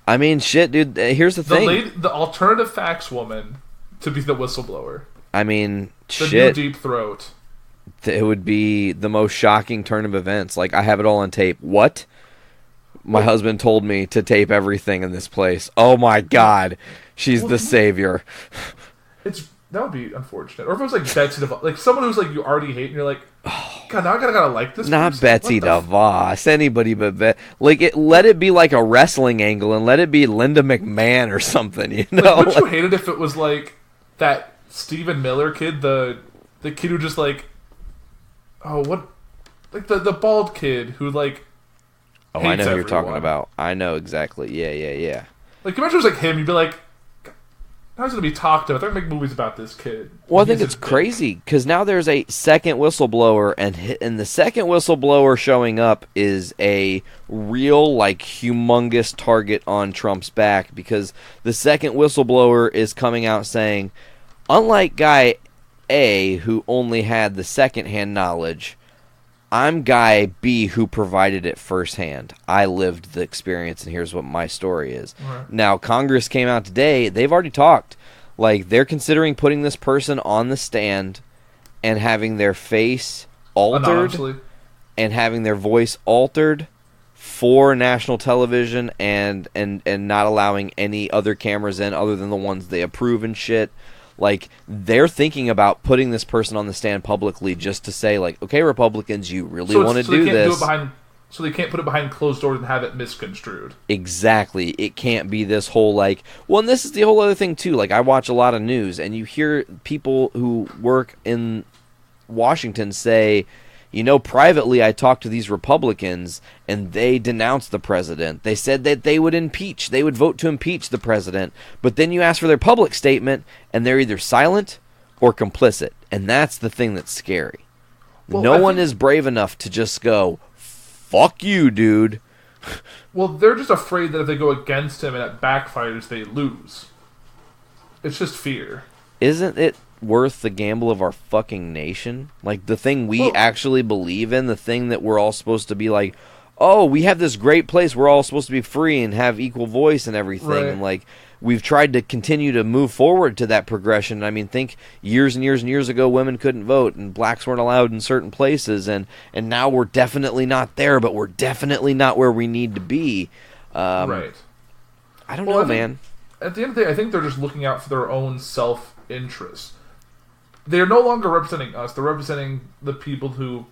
I mean, shit, dude. Here's the thing: the alternative facts woman to be the whistleblower. I mean, the new Deep Throat. It would be the most shocking turn of events. Like, I have it all on tape. What? My husband told me to tape everything in this place. Oh my god, she's the savior. That would be unfortunate. Or if it was like Betsy DeVos, like someone who's like you already hate, and you're like, God, now I gotta like this. Not person. Betsy DeVos, anybody but let it be like a wrestling angle, and let it be Linda McMahon or something. You know, wouldn't you hate it if it was like that Stephen Miller kid, the kid who just like, the bald kid who like. Oh, I know who you're talking about. I know exactly. Yeah. Like, imagine it was like him. You'd be like, how's it going to be talked about? They're going to make movies about this kid. Well, I think it's crazy, because now there's a second whistleblower, and the second whistleblower showing up is a real, like, humongous target on Trump's back, because the second whistleblower is coming out saying, unlike guy A, who only had the second-hand knowledge, I'm guy B who provided it firsthand. I lived the experience, and here's what my story is. Right. Now, Congress came out today. They've already talked. Like, they're considering putting this person on the stand and having their face altered and having their voice altered for national television and not allowing any other cameras in other than the ones they approve and shit. Like, they're thinking about putting this person on the stand publicly just to say, like, okay, Republicans, you really want to do this. So they can't put it behind closed doors and have it misconstrued. Exactly. It can't be this whole, like... Well, and this is the whole other thing, too. Like, I watch a lot of news, and you hear people who work in Washington say... You know, privately, I talked to these Republicans, and they denounced the president. They said that they would vote to impeach the president. But then you ask for their public statement, and they're either silent or complicit. And that's the thing that's scary. Well, no one is brave enough to just go, fuck you, dude. Well, they're just afraid that if they go against him and it backfires, they lose. It's just fear. Isn't it worth the gamble of our fucking nation? Like, the thing we actually believe in, the thing that we're all supposed to be like, oh, we have this great place, we're all supposed to be free and have equal voice and everything, right. And like, we've tried to continue to move forward to that progression. I mean, think years and years and years ago, women couldn't vote and blacks weren't allowed in certain places, and now we're definitely not there, but we're definitely not where we need to be. Right. I don't know, man. At the end of the day, I think they're just looking out for their own self-interest. They're no longer representing us. They're representing the people who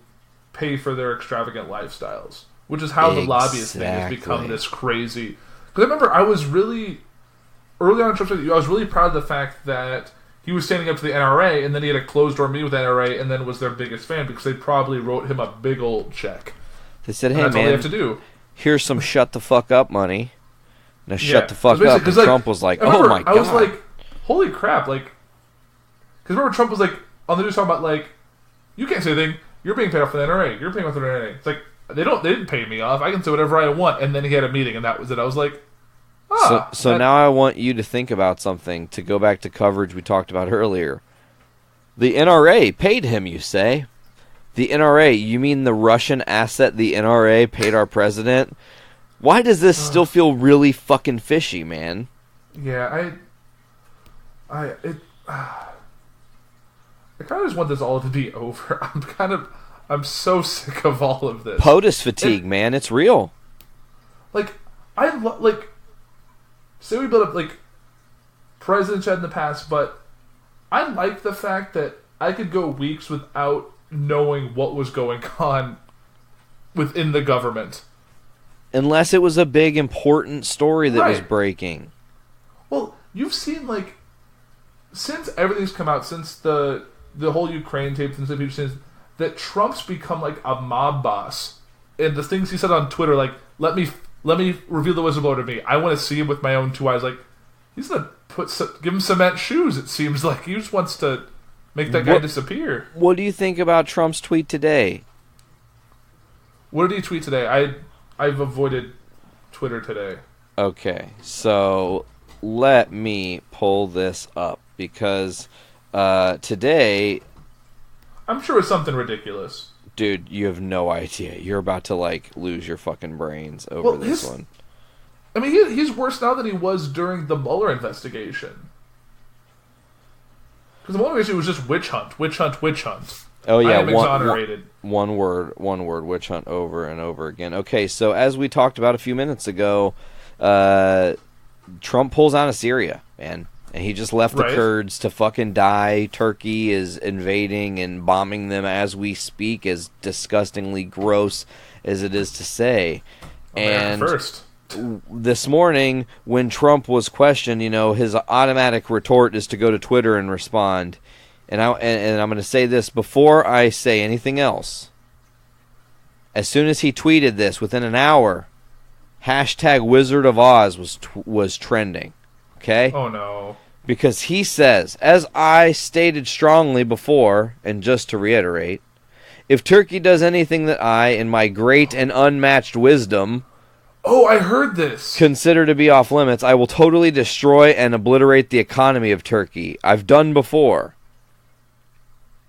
pay for their extravagant lifestyles, which is how the lobbyist thing has become this crazy. Because I remember I was really, early on in Trump's I was really proud of the fact that he was standing up to the NRA, and then he had a closed-door meeting with the NRA, and then was their biggest fan, because they probably wrote him a big old check. They said, hey, that's man, all they have to do. Here's some shut-the-fuck-up money. Now shut the fuck up. And Trump was like, oh, my God. I was like, holy crap, like... Because remember, Trump was like, on the news talking about, like, you can't say anything. You're being paid off for the NRA. You're paying off for the NRA. It's like, they didn't pay me off. I can say whatever I want. And then he had a meeting, and that was it. I was like, So now I want you to think about something, to go back to coverage we talked about earlier. The NRA paid him, you say? The NRA, you mean the Russian asset the NRA paid our president? Why does this still feel really fucking fishy, man? Yeah, I kind of just want this all to be over. I'm so sick of all of this. POTUS fatigue, man. It's real. Like, say we build up, like, presidents had in the past, but I like the fact that I could go weeks without knowing what was going on within the government. Unless it was a big, important story that was breaking. Well, you've seen, like, since everything's come out, since the whole Ukraine tape, since people seen that Trump's become like a mob boss, and the things he said on Twitter, like, let me reveal the whistleblower to me. I want to see him with my own two eyes. Like, he's gonna give him cement shoes. It seems like he just wants to make that guy disappear. What do you think about Trump's tweet today? What did he tweet today? I've avoided Twitter today. Okay, so let me pull this up because today, I'm sure it's something ridiculous. Dude, you have no idea. You're about to, like, lose your fucking brains over this one. I mean, he's worse now than he was during the Mueller investigation. Because the Mueller investigation was just witch hunt, witch hunt, witch hunt. Oh, yeah. I am exonerated. One word, witch hunt over and over again. Okay, so as we talked about a few minutes ago, Trump pulls out of Syria, man. And he just left the Kurds to fucking die. Turkey is invading and bombing them as we speak, as disgustingly gross as it is to say. And first. This morning, when Trump was questioned, his automatic retort is to go to Twitter and respond. And I'm going to say this before I say anything else. As soon as he tweeted this, within an hour, hashtag Wizard of Oz was trending. Okay? Oh, no. Because he says, as I stated strongly before, and just to reiterate, if Turkey does anything that I, in my great and unmatched wisdom... Oh, I heard this. ...consider to be off limits, I will totally destroy and obliterate the economy of Turkey. I've done before.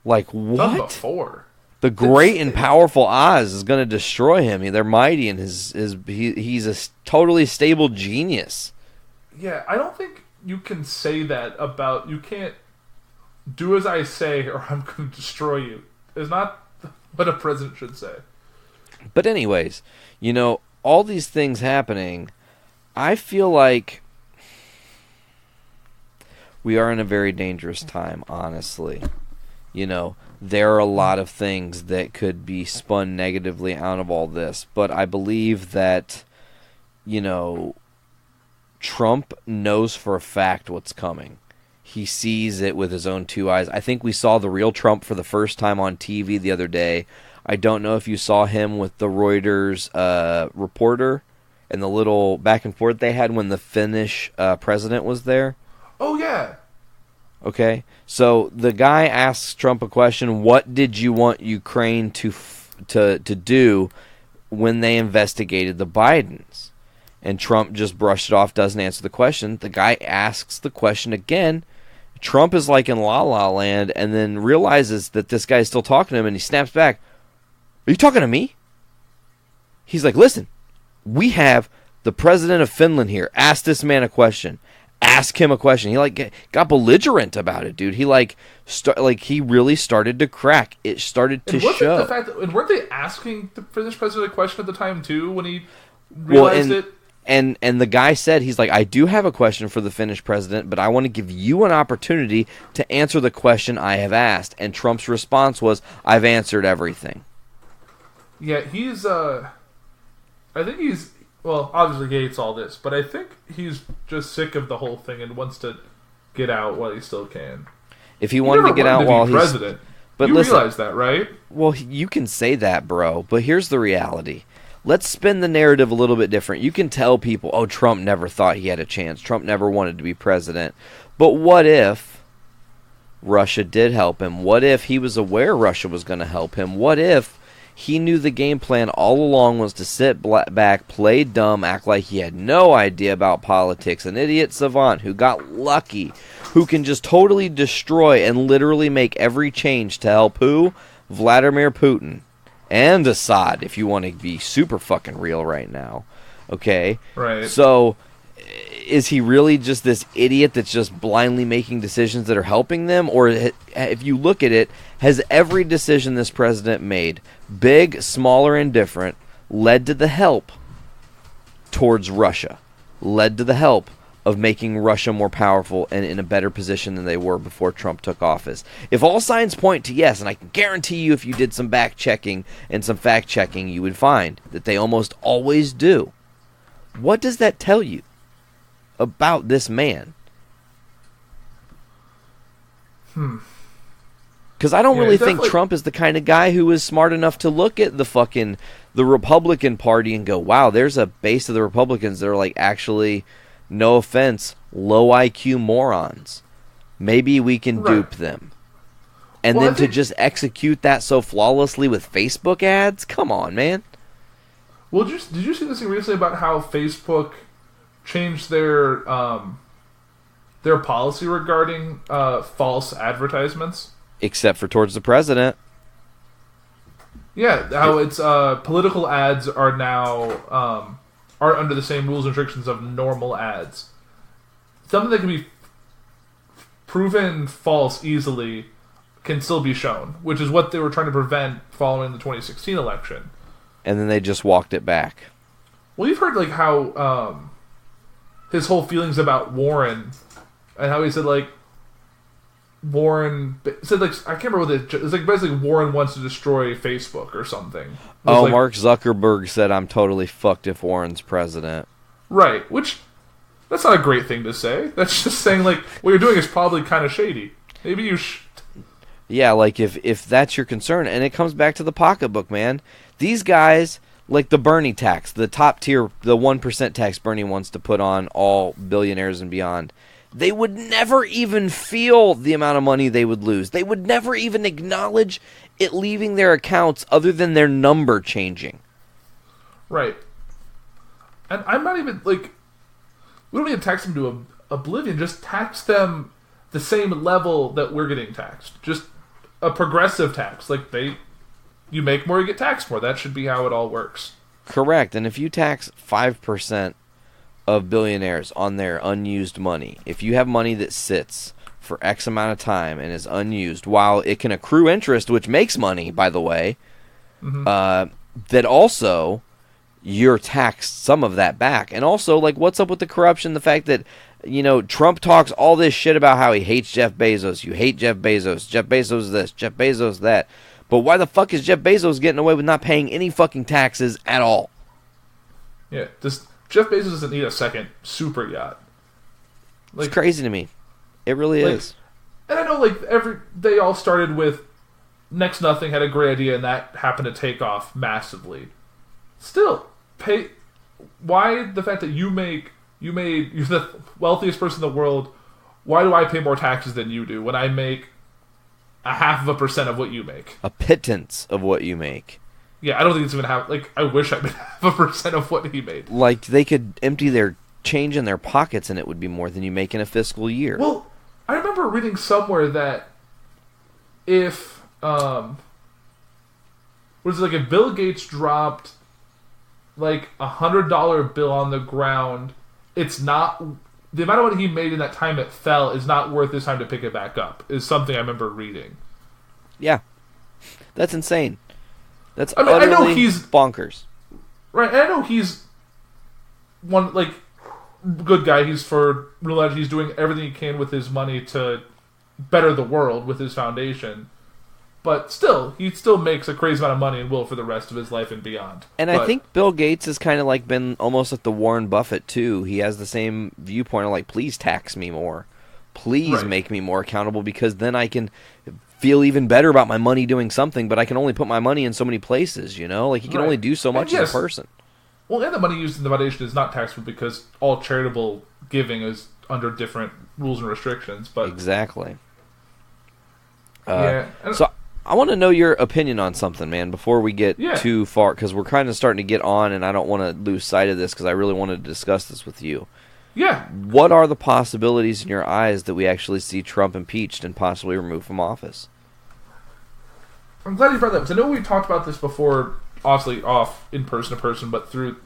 Like, what? Done before? The great and powerful Oz is going to destroy him. They're mighty, and he's a totally stable genius. Yeah, I don't think you can say that about... You can't do as I say or I'm going to destroy you. It's not what a president should say. But anyways, all these things happening, I feel like we are in a very dangerous time, honestly. There are a lot of things that could be spun negatively out of all this. But I believe that, Trump knows for a fact what's coming. He sees it with his own two eyes. I think we saw the real Trump for the first time on TV the other day. I don't know if you saw him with the Reuters reporter and the little back and forth they had when the Finnish president was there. Oh, yeah. Okay, so the guy asks Trump a question, what did you want Ukraine to do when they investigated the Bidens? And Trump just brushed it off, doesn't answer the question. The guy asks the question again. Trump is like in La La Land and then realizes that this guy is still talking to him, and he snaps back. Are you talking to me? He's like, listen, we have the president of Finland here. Ask this man a question. Ask him a question. He got belligerent about it, dude. He he really started to crack. It started to show. The fact that, weren't they asking the Finnish president a question at the time too when he realized it? And the guy said, he's like, I do have a question for the Finnish president, but I want to give you an opportunity to answer the question I have asked. And Trump's response was, I've answered everything. Yeah, I think he's, well, obviously he hates all this, but I think he's just sick of the whole thing and wants to get out while he still can. If he wanted to get out while he's president, but you realize that, right? Well, you can say that, bro, but here's the reality. Let's spin the narrative a little bit different. You can tell people, oh, Trump never thought he had a chance. Trump never wanted to be president. But what if Russia did help him? What if he was aware Russia was going to help him? What if he knew the game plan all along was to sit back, play dumb, act like he had no idea about politics, an idiot savant who got lucky, who can just totally destroy and literally make every change to help who? Vladimir Putin. And Assad, if you want to be super fucking real right now. Okay? Right. So, is he really just this idiot that's just blindly making decisions that are helping them? Or if you look at it, has every decision this president made, big, small, or indifferent, led to the help towards Russia, led to the help of making Russia more powerful and in a better position than they were before Trump took office? If all signs point to yes, and I can guarantee you if you did some back-checking and some fact-checking, you would find that they almost always do. What does that tell you about this man? Because I don't really think Trump is the kind of guy who is smart enough to look at the Republican Party and go, wow, there's a base of the Republicans that are like actually, no offense, low IQ morons. Maybe we can dupe them. And then to just execute that so flawlessly with Facebook ads? Come on, man. Well, did you see this thing recently about how Facebook changed their policy regarding false advertisements? Except for towards the president. Yeah, how it's political ads are now are under the same rules and restrictions of normal ads. Something that can be proven false easily can still be shown, which is what they were trying to prevent following the 2016 election. And then they just walked it back. Well, you've heard like how his whole feelings about Warren, and how he said like Warren said like I can't remember what it's like basically Warren wants to destroy Facebook or something. Oh, like, Mark Zuckerberg said I'm totally fucked if Warren's president. Right, which that's not a great thing to say. That's just saying like what you're doing is probably kind of shady. Maybe you Yeah, like if that's your concern, and it comes back to the pocketbook, man. These guys, like the Bernie tax, the top tier, the 1% tax Bernie wants to put on all billionaires and beyond, they would never even feel the amount of money they would lose. They would never even acknowledge it leaving their accounts other than their number changing. Right. And I'm not even, like, we don't need to tax them to oblivion. Just tax them the same level that we're getting taxed. Just a progressive tax. Like, you make more, you get taxed more. That should be how it all works. Correct. And if you tax 5% of billionaires on their unused money, if you have money that sits for X amount of time and is unused, while it can accrue interest, which makes money, by the way, that also you're taxed some of that back. And also, like, what's up with the corruption? The fact that, you know, Trump talks all this shit about how he hates Jeff Bezos. You hate Jeff Bezos. Jeff Bezos this. Jeff Bezos that. But why the fuck is Jeff Bezos getting away with not paying any fucking taxes at all? Yeah, Jeff Bezos doesn't need a second super yacht. Like, it's crazy to me. It really is. And I know, like, they all started with Next Nothing had a great idea, and that happened to take off massively. Still, why the fact that you're the wealthiest person in the world, why do I pay more taxes than you do when I make 0.5% of what you make? A pittance of what you make. Yeah, I don't think it's even half. Like, I wish I made 0.5% of what he made. Like, they could empty their change in their pockets and it would be more than you make in a fiscal year. Well, I remember reading somewhere that if if Bill Gates dropped like $100 bill on the ground, it's not the amount of money he made in that time it fell is not worth his time to pick it back up. Is something I remember reading. Yeah, that's insane. That's I know he's bonkers. Right, and I know he's one like good guy. He's doing everything he can with his money to better the world with his foundation. But still, he still makes a crazy amount of money and will for the rest of his life and beyond. And I think Bill Gates has kind of like been almost like the Warren Buffett too. He has the same viewpoint of like, please tax me more. Please make me more accountable, because then I can feel even better about my money doing something, but I can only put my money in so many places, you know? Like, he can only do so much as a person. Well, and the money used in the foundation is not taxable because all charitable giving is under different rules and restrictions. But exactly. Yeah. So I want to know your opinion on something, man, before we get too far, because we're kind of starting to get on, and I don't want to lose sight of this because I really wanted to discuss this with you. Yeah. What are the possibilities in your eyes that we actually see Trump impeached and possibly removed from office? I'm glad you brought that up, because I know we talked about this before, obviously off in person to person, but through...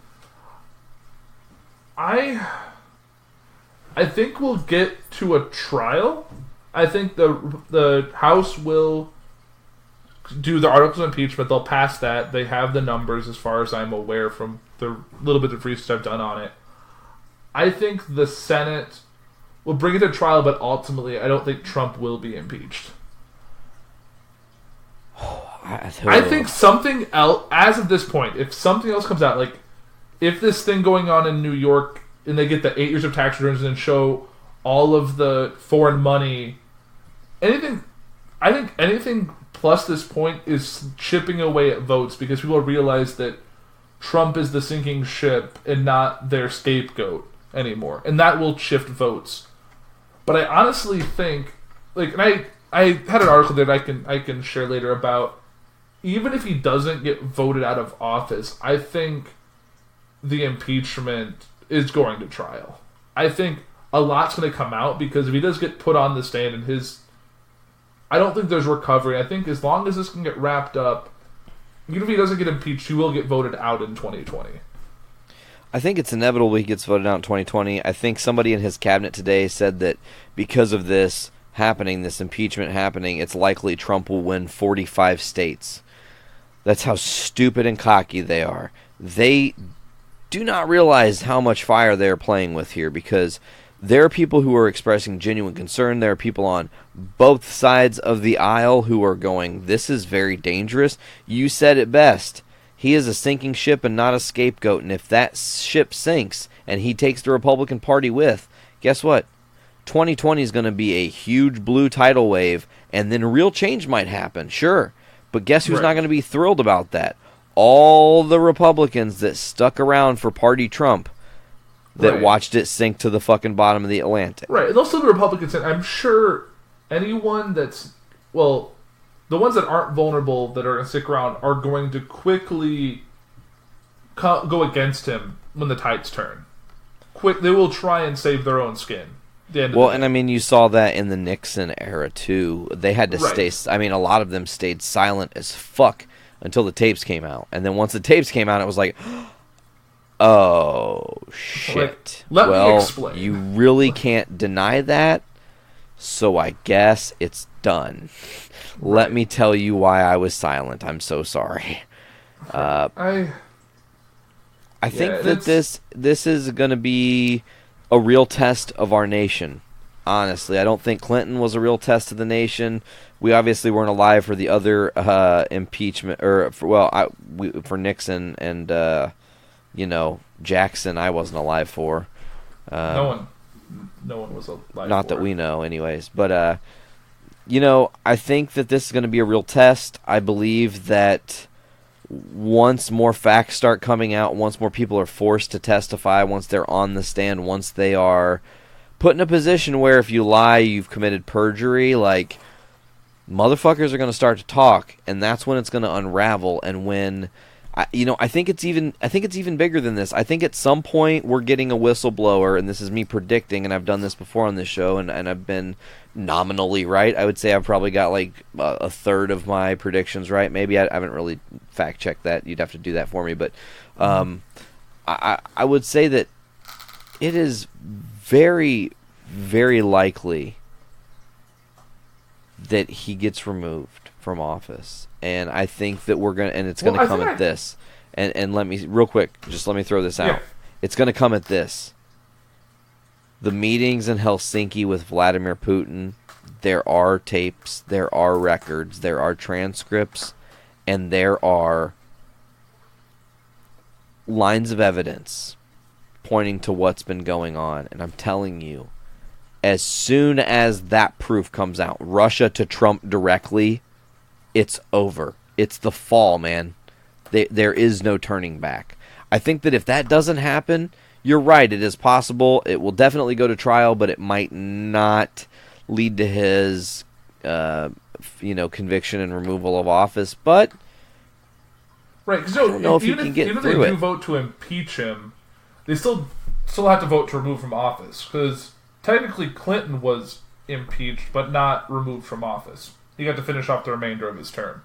I think we'll get to a trial. I think the House will do the articles of impeachment. They'll pass that. They have the numbers, as far as I'm aware, from the little bit of research I've done on it. I think the Senate will bring it to trial, but ultimately, I don't think Trump will be impeached. I think something else, as of this point, if something else comes out, like if this thing going on in New York, and they get the 8 years of tax returns and show all of the foreign money, I think anything plus this point is chipping away at votes, because people realize that Trump is the sinking ship and not their scapegoat anymore, and that will shift votes. But I honestly think, like, and I had an article that I can share later about, even if he doesn't get voted out of office, I think the impeachment is going to trial. I think a lot's going to come out, because if he does get put on the stand and I don't think there's recovery. I think as long as this can get wrapped up, even if he doesn't get impeached, he will get voted out in 2020. I think it's inevitable he gets voted out in 2020. I think somebody in his cabinet today said that because of this happening, this impeachment happening, it's likely Trump will win 45 states. That's how stupid and cocky they are. They do not realize how much fire they're playing with here, because there are people who are expressing genuine concern. There are people on both sides of the aisle who are going, this is very dangerous. You said it best. He is a sinking ship and not a scapegoat. And if that ship sinks and he takes the Republican Party with, guess what? 2020 is going to be a huge blue tidal wave, and then real change might happen, sure. But guess who's not going to be thrilled about that? All the Republicans that stuck around for Party Trump, that watched it sink to the fucking bottom of the Atlantic. Right, and also the Republicans, and I'm sure anyone that's, well, the ones that aren't vulnerable, that are going to stick around, are going to quickly go against him when the tides turn. They will try and save their own skin. Well, and I mean, you saw that in the Nixon era, too. They had to stay, I mean, a lot of them stayed silent as fuck until the tapes came out. And then once the tapes came out, it was like, oh, shit. Let me explain. You really can't deny that, so I guess it's done. Let me tell you why I was silent. I'm so sorry. I think that this is going to be a real test of our nation. Honestly, I don't think Clinton was a real test of the nation. We obviously weren't alive for the other impeachment, or for Nixon and Jackson. I wasn't alive for. No one was alive. Not that we know, anyways. But I think that this is going to be a real test. I believe that once more facts start coming out, once more people are forced to testify, once they're on the stand, once they are put in a position where if you lie, you've committed perjury, like, motherfuckers are going to start to talk, and that's when it's going to unravel. And when I think it's even bigger than this. I think at some point we're getting a whistleblower, and this is me predicting, and I've done this before on this show, and I've been nominally right. I would say I've probably got like a third of my predictions right. Maybe I haven't really fact checked that. You'd have to do that for me, but I would say that it is very, very likely that he gets removed from office. And I think that it's going to come at this. And let me, real quick, just let me throw this out. Yeah. It's going to come at this. The meetings in Helsinki with Vladimir Putin, there are tapes, there are records, there are transcripts, and there are lines of evidence pointing to what's been going on. And I'm telling you, as soon as that proof comes out, Russia to Trump directly, it's over. It's the fall, man. There is no turning back. I think that if that doesn't happen, you're right. It is possible. It will definitely go to trial, but it might not lead to his, conviction and removal of office. But right, because even if they do vote to impeach him, they still have to vote to remove from office, because technically Clinton was impeached but not removed from office. He got to finish off the remainder of his term.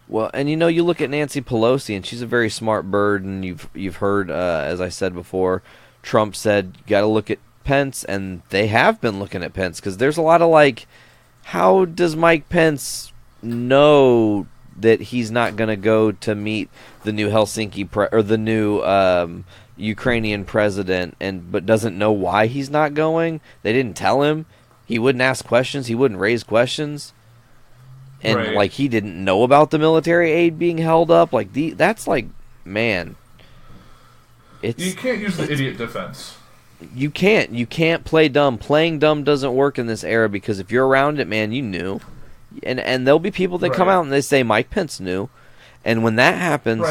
Well, and you look at Nancy Pelosi, and she's a very smart bird, and you've heard, as I said before, Trump said you got to look at Pence, and they have been looking at Pence, because there's a lot of like, how does Mike Pence know that he's not going to go to meet the new or the new Ukrainian president, but doesn't know why he's not going? They didn't tell him. He wouldn't ask questions. He wouldn't raise questions. And right. like, he didn't know about the military aid being held up. Like, that's like, man. You can't use the idiot defense. You can't play dumb. Playing dumb doesn't work in this era, because if you're around it, man, you knew. And there'll be people that come out and they say Mike Pence knew. And when that happens,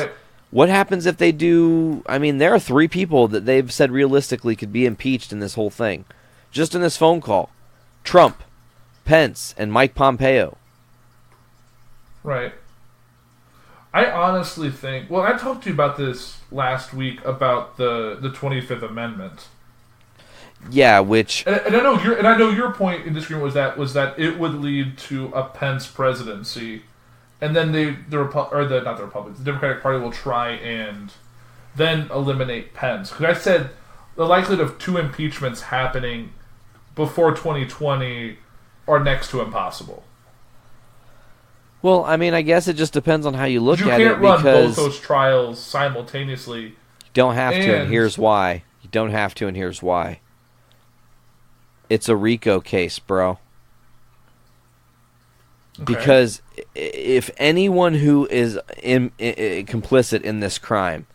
what happens if they do? I mean, there are 3 people that they've said realistically could be impeached in this whole thing. Just in this phone call. Trump, Pence, and Mike Pompeo. Right. I honestly think... Well, I talked to you about this last week about the 25th Amendment. Yeah, which... And I know your point in disagreement was that it would lead to a Pence presidency, and then the Democratic Party will try and then eliminate Pence. Because I said the likelihood of 2 impeachments happening before 2020 are next to impossible. Well, I mean, I guess it just depends on how you look at it. You can't run because both those trials simultaneously. You don't have to, and here's why. You don't have to, and here's why. It's a RICO case, bro. Okay. Because if anyone who is complicit in this crime,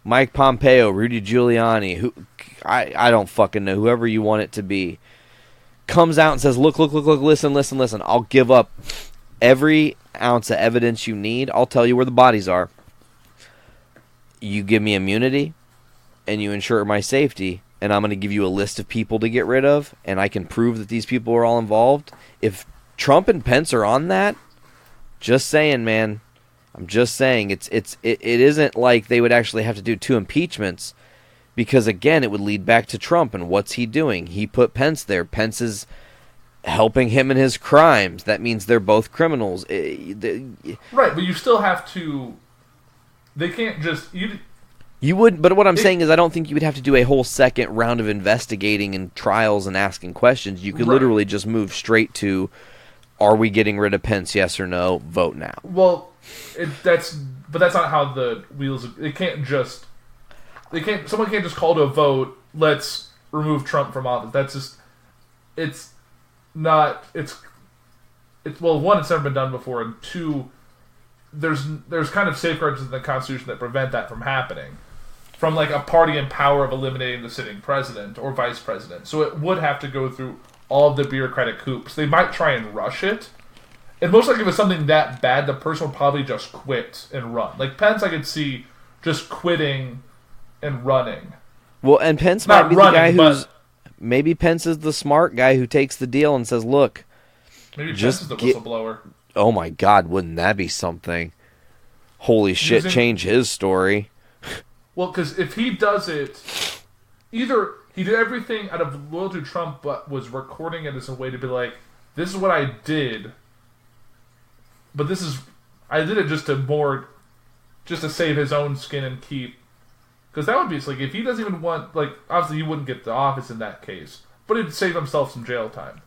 Mike Pompeo, Rudy Giuliani, who I don't fucking know, whoever you want it to be, comes out and says, look, listen, I'll give up every ounce of evidence you need. I'll tell you where the bodies are. You give me immunity, and you ensure my safety, and I'm going to give you a list of people to get rid of, and I can prove that these people are all involved. If Trump and Pence are on that, just saying, man, I'm just saying, it isn't like they would actually have to do 2 impeachments, because again, it would lead back to Trump, and what's he doing? He put Pence there. Pence is helping him in his crimes. That means they're both criminals. Right, but you still have to... They can't just... You would, but what I'm saying is I don't think you would have to do a whole second round of investigating and trials and asking questions. You could literally just move straight to, are we getting rid of Pence, yes or no? Vote now. Well, that's not how the wheels... It can't just... Someone can't just call to a vote, let's remove Trump from office. That's just... It's not... Well, 1, it's never been done before, and 2, there's kind of safeguards in the Constitution that prevent that from happening. From like a party in power of eliminating the sitting president or vice president. So it would have to go through all of the bureaucratic hoops. They might try and rush it. And most likely if it's something that bad, the person will probably just quit and run. Like Pence, I could see just quitting and running. Well, and Pence might be the guy who's... Maybe Pence is the smart guy who takes the deal and says, look... Maybe Pence is the whistleblower. Oh my God, wouldn't that be something? Holy shit, change his story. Well, because if he does it, either he did everything out of loyalty to Trump, but was recording it as a way to be like, this is what I did, but I did it just to save his own skin and keep. Because that would be, like, if he doesn't even want, like, obviously he wouldn't get the office in that case, but he'd save himself some jail time.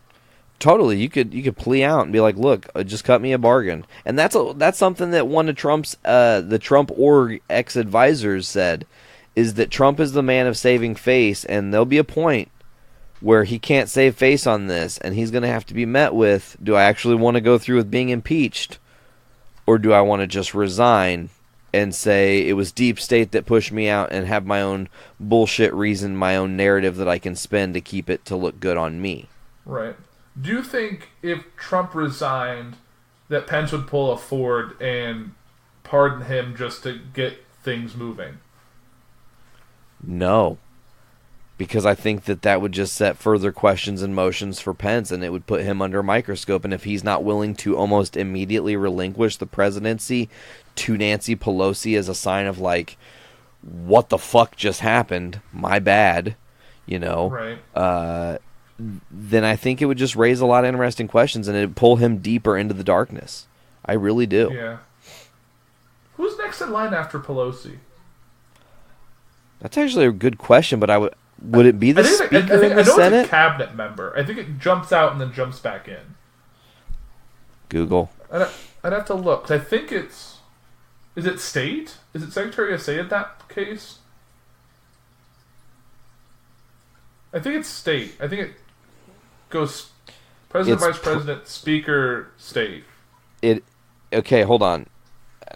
Totally, you could plea out and be like, "Look, just cut me a bargain," and that's something that one of Trump's the Trump org ex-advisors said, is that Trump is the man of saving face, and there'll be a point where he can't save face on this, and he's going to have to be met with, do I actually want to go through with being impeached, or do I want to just resign and say it was deep state that pushed me out and have my own bullshit reason, my own narrative that I can spin to keep it to look good on me? Right. Do you think if Trump resigned that Pence would pull a Ford and pardon him just to get things moving? No. Because I think that would just set further questions and motions for Pence, and it would put him under a microscope. And if he's not willing to almost immediately relinquish the presidency to Nancy Pelosi as a sign of, like, what the fuck just happened? My bad. You know? Right. Then I think it would just raise a lot of interesting questions, and it'd pull him deeper into the darkness. I really do. Yeah. Who's next in line after Pelosi? That's actually a good question, but Would it be the Speaker in the Senate? It's a cabinet member. I think it jumps out and then jumps back in. Google. I'd have to look. 'Cause I think it's... Is it state? Is it Secretary of State in that case? I think it's state. I think it goes President, Vice President, Speaker, State. Okay, hold on.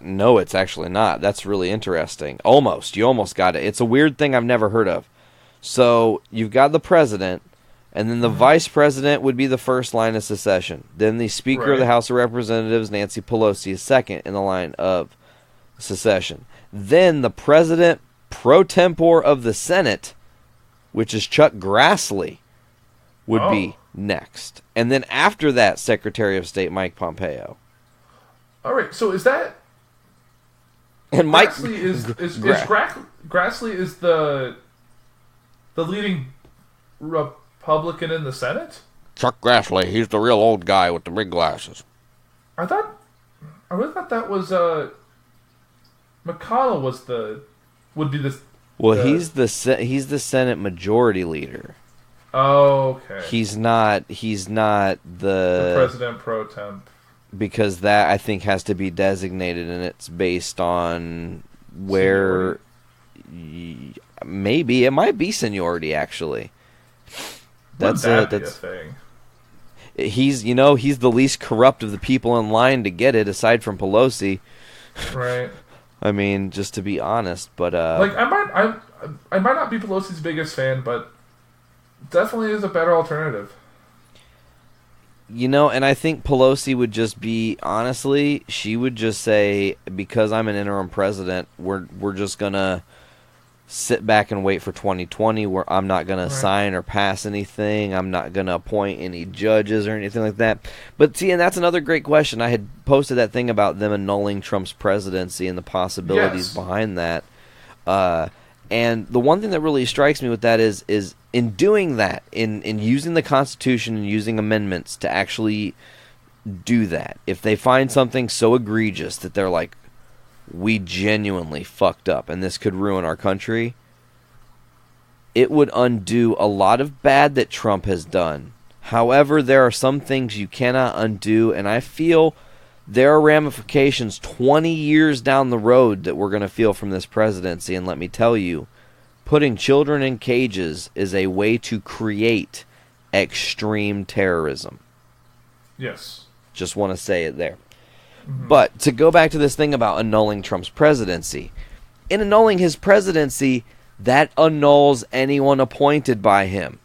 No, it's actually not. That's really interesting. Almost. You almost got it. It's a weird thing I've never heard of. So, you've got the president, and then the vice president would be the first line of secession. Then the Speaker of the House of Representatives, Nancy Pelosi, is second in the line of secession. Then the president pro tempore of the Senate, which is Chuck Grassley, would be next. And then after that, Secretary of State Mike Pompeo. All right, so is that... And Mike... Grassley is the leading Republican in the Senate? Chuck Grassley, he's the real old guy with the big glasses. I really thought that was McConnell would be the... Well, he's the Senate Majority Leader. Oh, okay. He's not the President pro temp. Because that, I think, has to be designated, and it's based on where... Maybe. It might be seniority, actually. That's a thing. He's the least corrupt of the people in line to get it, aside from Pelosi. Right. I mean, just to be honest, but I might not be Pelosi's biggest fan, but definitely is a better alternative. And I think Pelosi would just be, honestly, she would just say, because I'm an interim president, we're just gonna sit back and wait for 2020, where I'm not gonna sign or pass anything. I'm not gonna appoint any judges or anything like that. But see, and that's another great question. I had posted that thing about them annulling Trump's presidency and the possibilities behind that. And the one thing that really strikes me with that is in doing that, in using the Constitution and using amendments to actually do that, if they find something so egregious that they're like, we genuinely fucked up and this could ruin our country, it would undo a lot of bad that Trump has done. However, there are some things you cannot undo, and I feel there are ramifications 20 years down the road that we're going to feel from this presidency. And let me tell you, putting children in cages is a way to create extreme terrorism. Yes. Just want to say it there. Mm-hmm. But to go back to this thing about annulling Trump's presidency, in annulling his presidency, that annuls anyone appointed by him,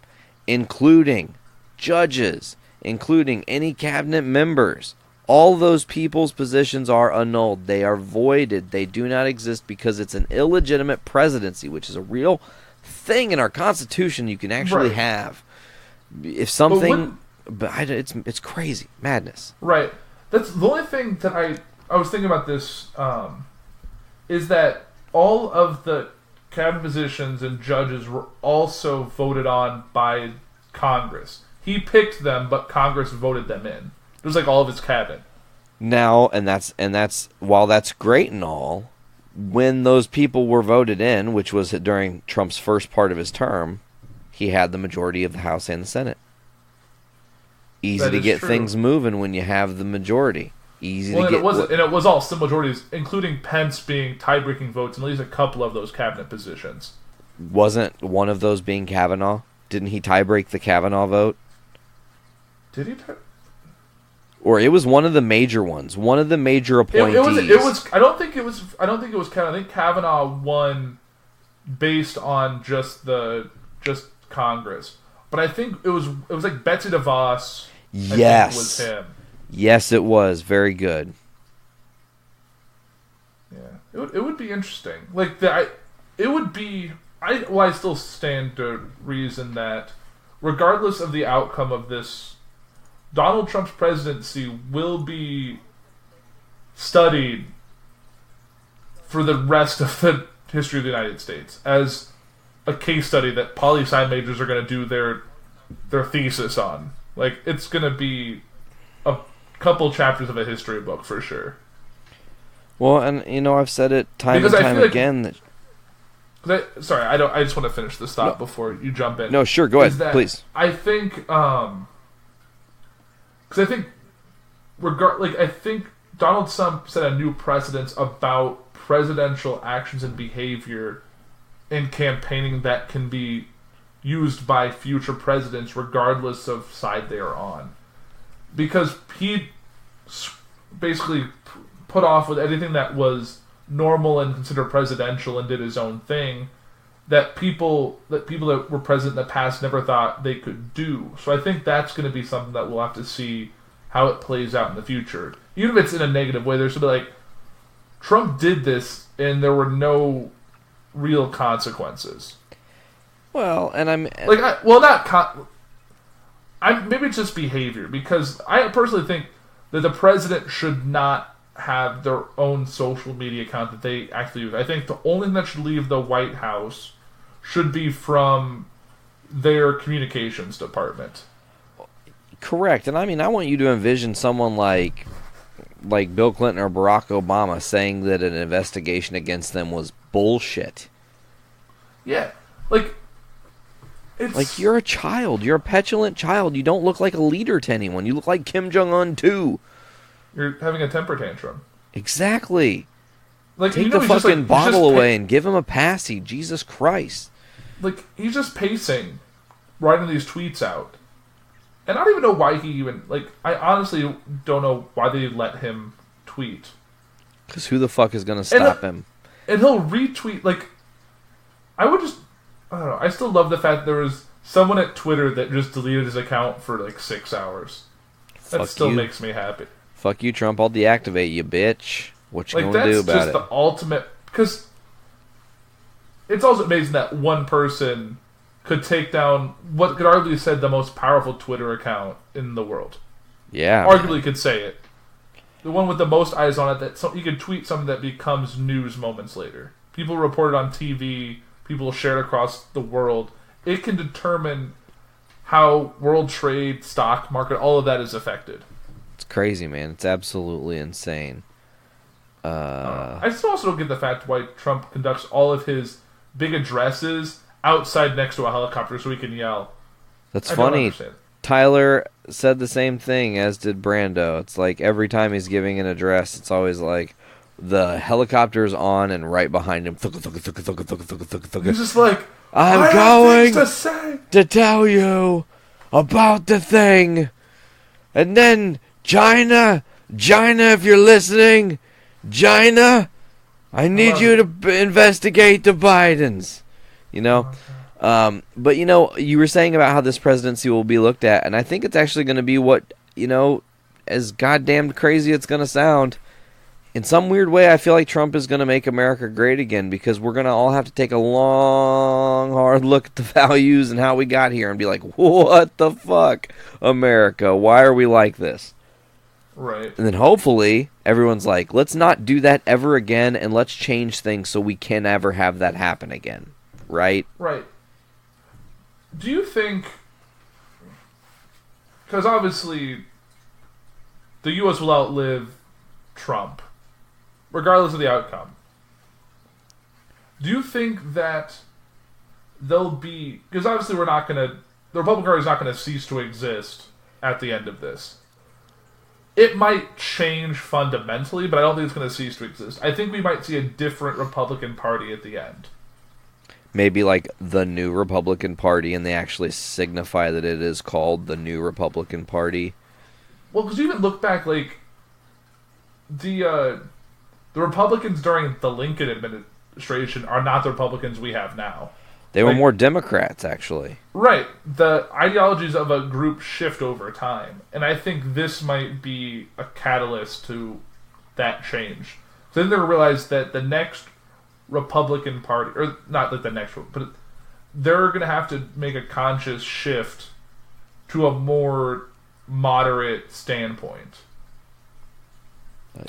including judges, including any cabinet members. All those people's positions are annulled. They are voided. They do not exist because it's an illegitimate presidency, which is a real thing in our Constitution you can actually have. If something... it's crazy. Madness. Right. That's the only thing that I was thinking about this, is that all of the cabinet positions and judges were also voted on by Congress. He picked them, but Congress voted them in. It was like all of his cabinet. Now, and that's while that's great and all, when those people were voted in, which was during Trump's first part of his term, he had the majority of the House and the Senate. Easy to get things moving when you have the majority. Easy to get. And it was all simple majorities, including Pence being tie-breaking votes in at least a couple of those cabinet positions. Wasn't one of those being Kavanaugh? Didn't he tie-break the Kavanaugh vote? Did he? Or it was one of the major ones, one of the major appointees. It was. I don't think it was Kavanaugh. I think Kavanaugh won based on just Congress. But I think it was like Betsy DeVos. Yes, I think was him. Yes, it was very good. Yeah, it would be interesting. Like it would be. I still stand to reason that regardless of the outcome of this, Donald Trump's presidency will be studied for the rest of the history of the United States as a case study that poli-sci majors are going to do their thesis on. Like, it's going to be a couple chapters of a history book for sure. Well, and I've said it time and time again that Sorry, I don't. I just want to finish this thought before you jump in. No, sure, go ahead, please. I think, because I think, I think Donald Trump set a new precedence about presidential actions and behavior in campaigning that can be used by future presidents, regardless of side they are on, because he basically put off with anything that was normal and considered presidential and did his own thing that people that were president in the past never thought they could do. So I think that's going to be something that we'll have to see how it plays out in the future. Even if it's in a negative way, there's something like Trump did this and there were no real consequences. Well, and I'm maybe it's just behavior, because I personally think that the president should not have their own social media account that they actually use. I think the only thing that should leave the White House should be from their communications department. Correct. And I want you to envision someone like Bill Clinton or Barack Obama saying that an investigation against them was bullshit. Yeah. It's you're a child. You're a petulant child. You don't look like a leader to anyone. You look like Kim Jong-un too. You're having a temper tantrum. Exactly. Take the fucking bottle away and give him a passy. Jesus Christ. He's just pacing, writing these tweets out. And I don't even know why he even... I honestly don't know why they let him tweet. Because who the fuck is going to stop him? And he'll retweet, I would just... I don't know. I still love the fact that there was someone at Twitter that just deleted his account for, 6 hours. That still makes me happy. Fuck you, Trump. I'll deactivate you, bitch. What you gonna do about it? That's just the ultimate... Because it's also amazing that one person could take down what could arguably be said the most powerful Twitter account in the world. Yeah. Arguably could say it. The one with the most eyes on it, that you could tweet something that becomes news moments later. People report it on TV, people share it across the world. It can determine how world trade, stock market, all of that is affected. It's crazy, man. It's absolutely insane. I still also don't get the fact why Trump conducts all of his big addresses outside next to a helicopter so he can yell. That's funny. Tyler said the same thing, as did Brando. It's every time he's giving an address, it's always the helicopter's on and right behind him. He's just I'm going to tell you about the thing. And then China, if you're listening, China, I need you to investigate the Bidens. But you were saying about how this presidency will be looked at, and I think it's actually going to be what, as goddamn crazy it's going to sound, in some weird way, I feel like Trump is going to make America great again, because we're going to all have to take a long, hard look at the values and how we got here and be like, what the fuck, America? Why are we like this? Right. And then hopefully everyone's like, let's not do that ever again, and let's change things so we can never have that happen again. Right? Right. Do you think... Because obviously the U.S. will outlive Trump, regardless of the outcome. Do you think that there'll be... Because obviously we're not going to... The Republican Party is not going to cease to exist at the end of this. It might change fundamentally, but I don't think it's going to cease to exist. I think we might see a different Republican Party at the end. Maybe the new Republican Party, and they actually signify that it is called the new Republican Party. Well, because you even look back, the Republicans during the Lincoln administration are not the Republicans we have now. They were more Democrats, actually. Right. The ideologies of a group shift over time. And I think this might be a catalyst to that change. So then they're going to realize that the next Republican Party, or not the next one, but they're going to have to make a conscious shift to a more moderate standpoint.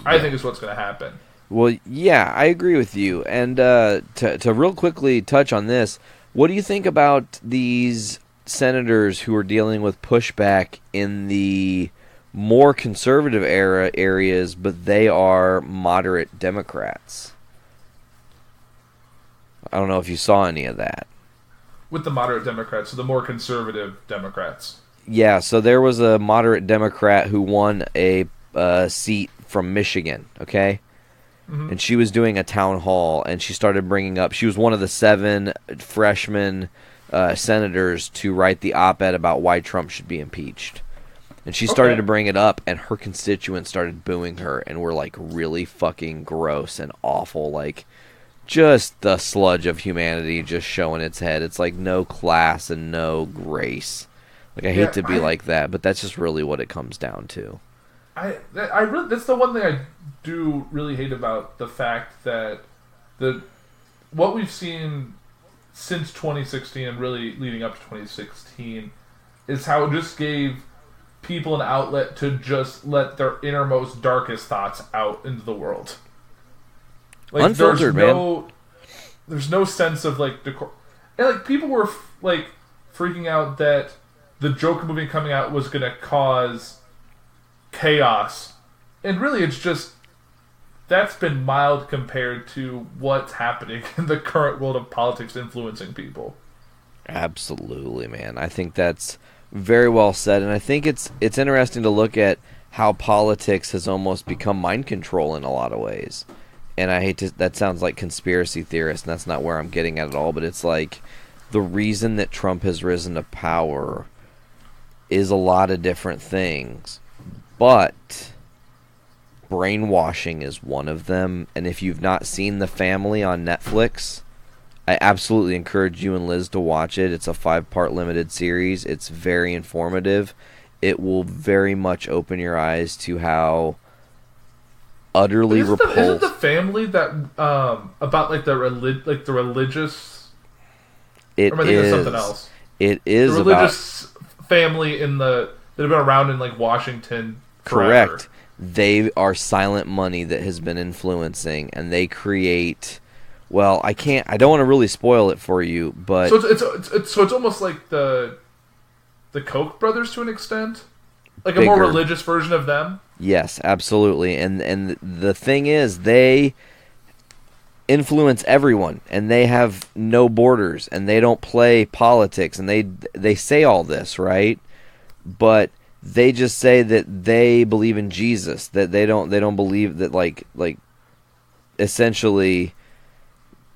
I think is what's going to happen. Well, yeah, I agree with you. And to real quickly touch on this, what do you think about these senators who are dealing with pushback in the more conservative areas, but they are moderate Democrats? don't know if you saw any of that. With the moderate Democrats, so the more conservative Democrats. Yeah, so there was a moderate Democrat who won a seat from Michigan, okay? Mm-hmm. And she was doing a town hall, and she started bringing up... She was one of the 7 freshman senators to write the op-ed about why Trump should be impeached. And she started to bring it up, and her constituents started booing her and were, like, really fucking gross and awful. Like, just the sludge of humanity just showing its head. It's like no class and no grace. Like, I hate to be like that, but that's just really what it comes down to. I really, that's the one thing I do really hate about the fact that what we've seen since 2016 and really leading up to 2016 is how it just gave people an outlet to just let their innermost, darkest thoughts out into the world. Like, unfiltered, man. There's no sense of, like, decor. And, like, people were, like, freaking out that the Joker movie coming out was going to cause chaos. And really, it's just... That's been mild compared to what's happening in the current world of politics influencing people. Absolutely, man. I think that's very well said, and I think it's interesting to look at how politics has almost become mind control in a lot of ways. And I hate to... That sounds like conspiracy theorist, and that's not where I'm getting at all, but it's like the reason that Trump has risen to power is a lot of different things. But brainwashing is one of them, and if you've not seen The Family on Netflix, I absolutely encourage you and Liz to watch it. It's a 5-part limited series. It's very informative. It will very much open your eyes to how utterly repulsed... Isn't The Family that about like the religious? It or am I thinking of something else? It is the religious family that have been around in like Washington forever. Correct. They are silent money that has been influencing, and they create... Well, I don't want to really spoil it for you, but... So it's almost like the Koch brothers to an extent? Like bigger. A more religious version of them? Yes, absolutely. And the thing is, they influence everyone, and they have no borders, and they don't play politics, and they say all this, right? But they just say that they believe in Jesus, that they don't believe that like essentially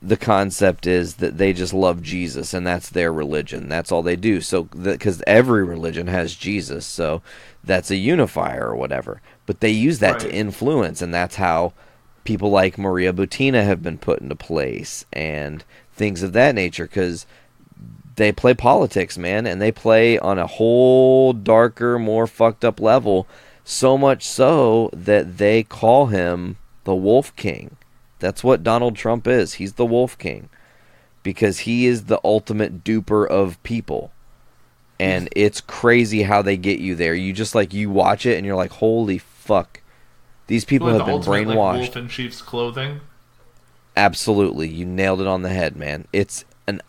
the concept is that they just love Jesus, and that's their religion. That's all they do. So, because every religion has Jesus, so that's a unifier or whatever. But they use that to influence, and that's how people like Maria Butina have been put into place, and things of that nature, because they play politics, man, and they play on a whole darker, more fucked up level, so much so that they call him the Wolf King. That's what Donald Trump is. He's the Wolf King. Because he is the ultimate duper of people. And it's crazy how they get you there. You just you watch it and you're like, holy fuck. These people have been brainwashed. Like wolf in sheep's clothing? Absolutely. You nailed it on the head, man. It's an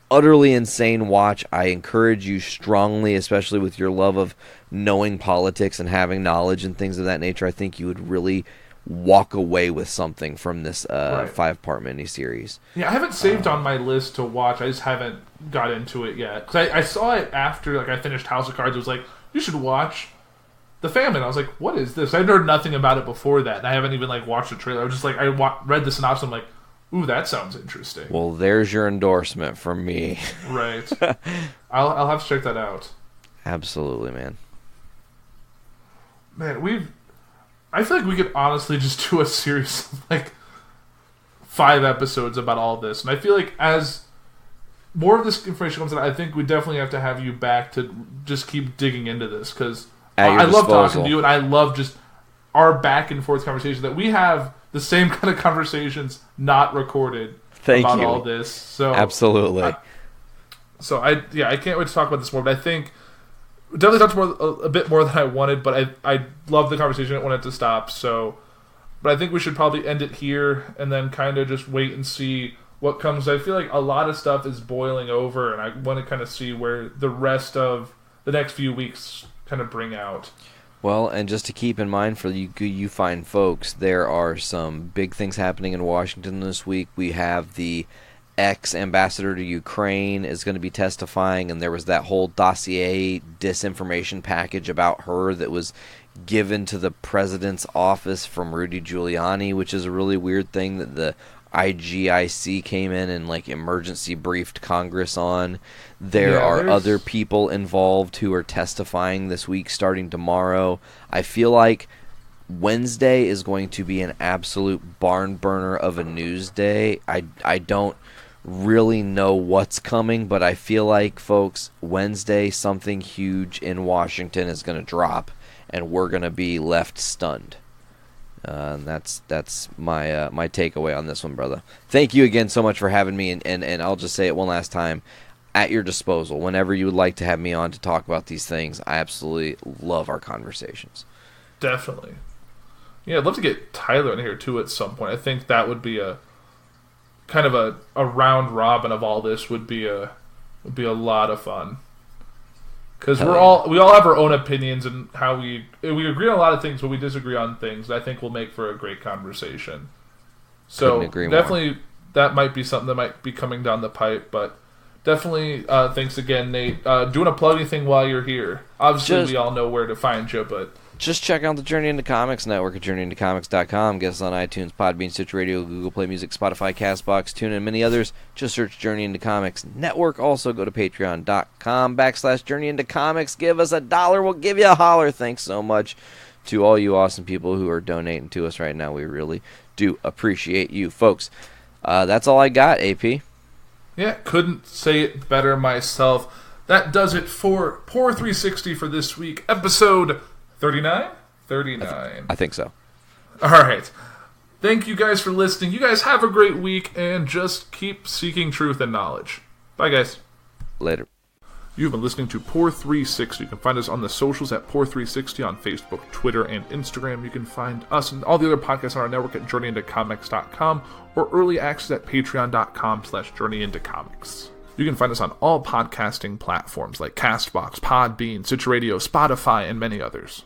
utterly insane watch. I encourage you strongly, especially with your love of knowing politics and having knowledge and things of that nature. I think you would really walk away with something from this 5-part miniseries. Yeah, I haven't saved on my list to watch. I just haven't got into it yet. Because I saw it after I finished House of Cards. It was like, you should watch The Family. And I was like, what is this? I'd heard nothing about it before that. And I haven't even watched the trailer. I was just read the synopsis. I'm like, ooh, that sounds interesting. Well, there's your endorsement from me. Right. I'll have to check that out. Absolutely, man. Man, I feel like we could honestly just do a series of 5 episodes about all this. And I feel like as more of this information comes out, I think we definitely have to have you back to just keep digging into this. Because I love talking to you, and I love just our back and forth conversation, that we have the same kind of conversations not recorded about all this. So absolutely. I can't wait to talk about this more, but I think definitely talked a bit more than I wanted, but I love the conversation. I didn't want it to stop. But I think we should probably end it here and then kind of just wait and see what comes. I feel like a lot of stuff is boiling over, and I want to kind of see where the rest of the next few weeks kind of bring out. Well, and just to keep in mind for you fine folks, there are some big things happening in Washington this week. We have the ex-ambassador to Ukraine is going to be testifying, and there was that whole dossier disinformation package about her that was given to the president's office from Rudy Giuliani, which is a really weird thing that the IGIC came in and like emergency briefed Congress on. There are other people involved who are testifying this week starting tomorrow. I feel like Wednesday is going to be an absolute barn burner of a news day. I don't really know what's coming, but I feel like, folks, Wednesday something huge in Washington is going to drop, and we're going to be left stunned. And that's my my takeaway on this one, brother. Thank you again so much for having me, and I'll just say it one last time, at your disposal. Whenever you would like to have me on to talk about these things, I absolutely love our conversations. Definitely. Yeah, I'd love to get Tyler in here too at some point. I think that would be a kind of a round robin of all this would be a lot of fun. Because we all have our own opinions and how we agree on a lot of things, but we disagree on things that I think will make for a great conversation. So definitely that might be something that might be coming down the pipe, but definitely thanks again, Nate. Do you want to plug anything while you're here? Obviously, we all know where to find you, but just check out the Journey into Comics network at journeyintocomics.com. Get us on iTunes, Podbean, Stitcher Radio, Google Play Music, Spotify, CastBox, TuneIn, and many others. Just search Journey into Comics network. Also go to patreon.com/Journey into Comics. Give us $1. We'll give you a holler. Thanks so much to all you awesome people who are donating to us right now. We really do appreciate you, folks. That's all I got, AP. Yeah, couldn't say it better myself. That does it for Puhr 360 for this week. Episode 39? 39. I think so. All right. Thank you guys for listening. You guys have a great week, and just keep seeking truth and knowledge. Bye, guys. Later. You've been listening to Puhr 360. You can find us on the socials at Puhr 360 on Facebook, Twitter, and Instagram. You can find us and all the other podcasts on our network at journeyintocomics.com or early access at patreon.com/journeyintocomics. You can find us on all podcasting platforms like CastBox, Podbean, Stitcher Radio, Spotify, and many others.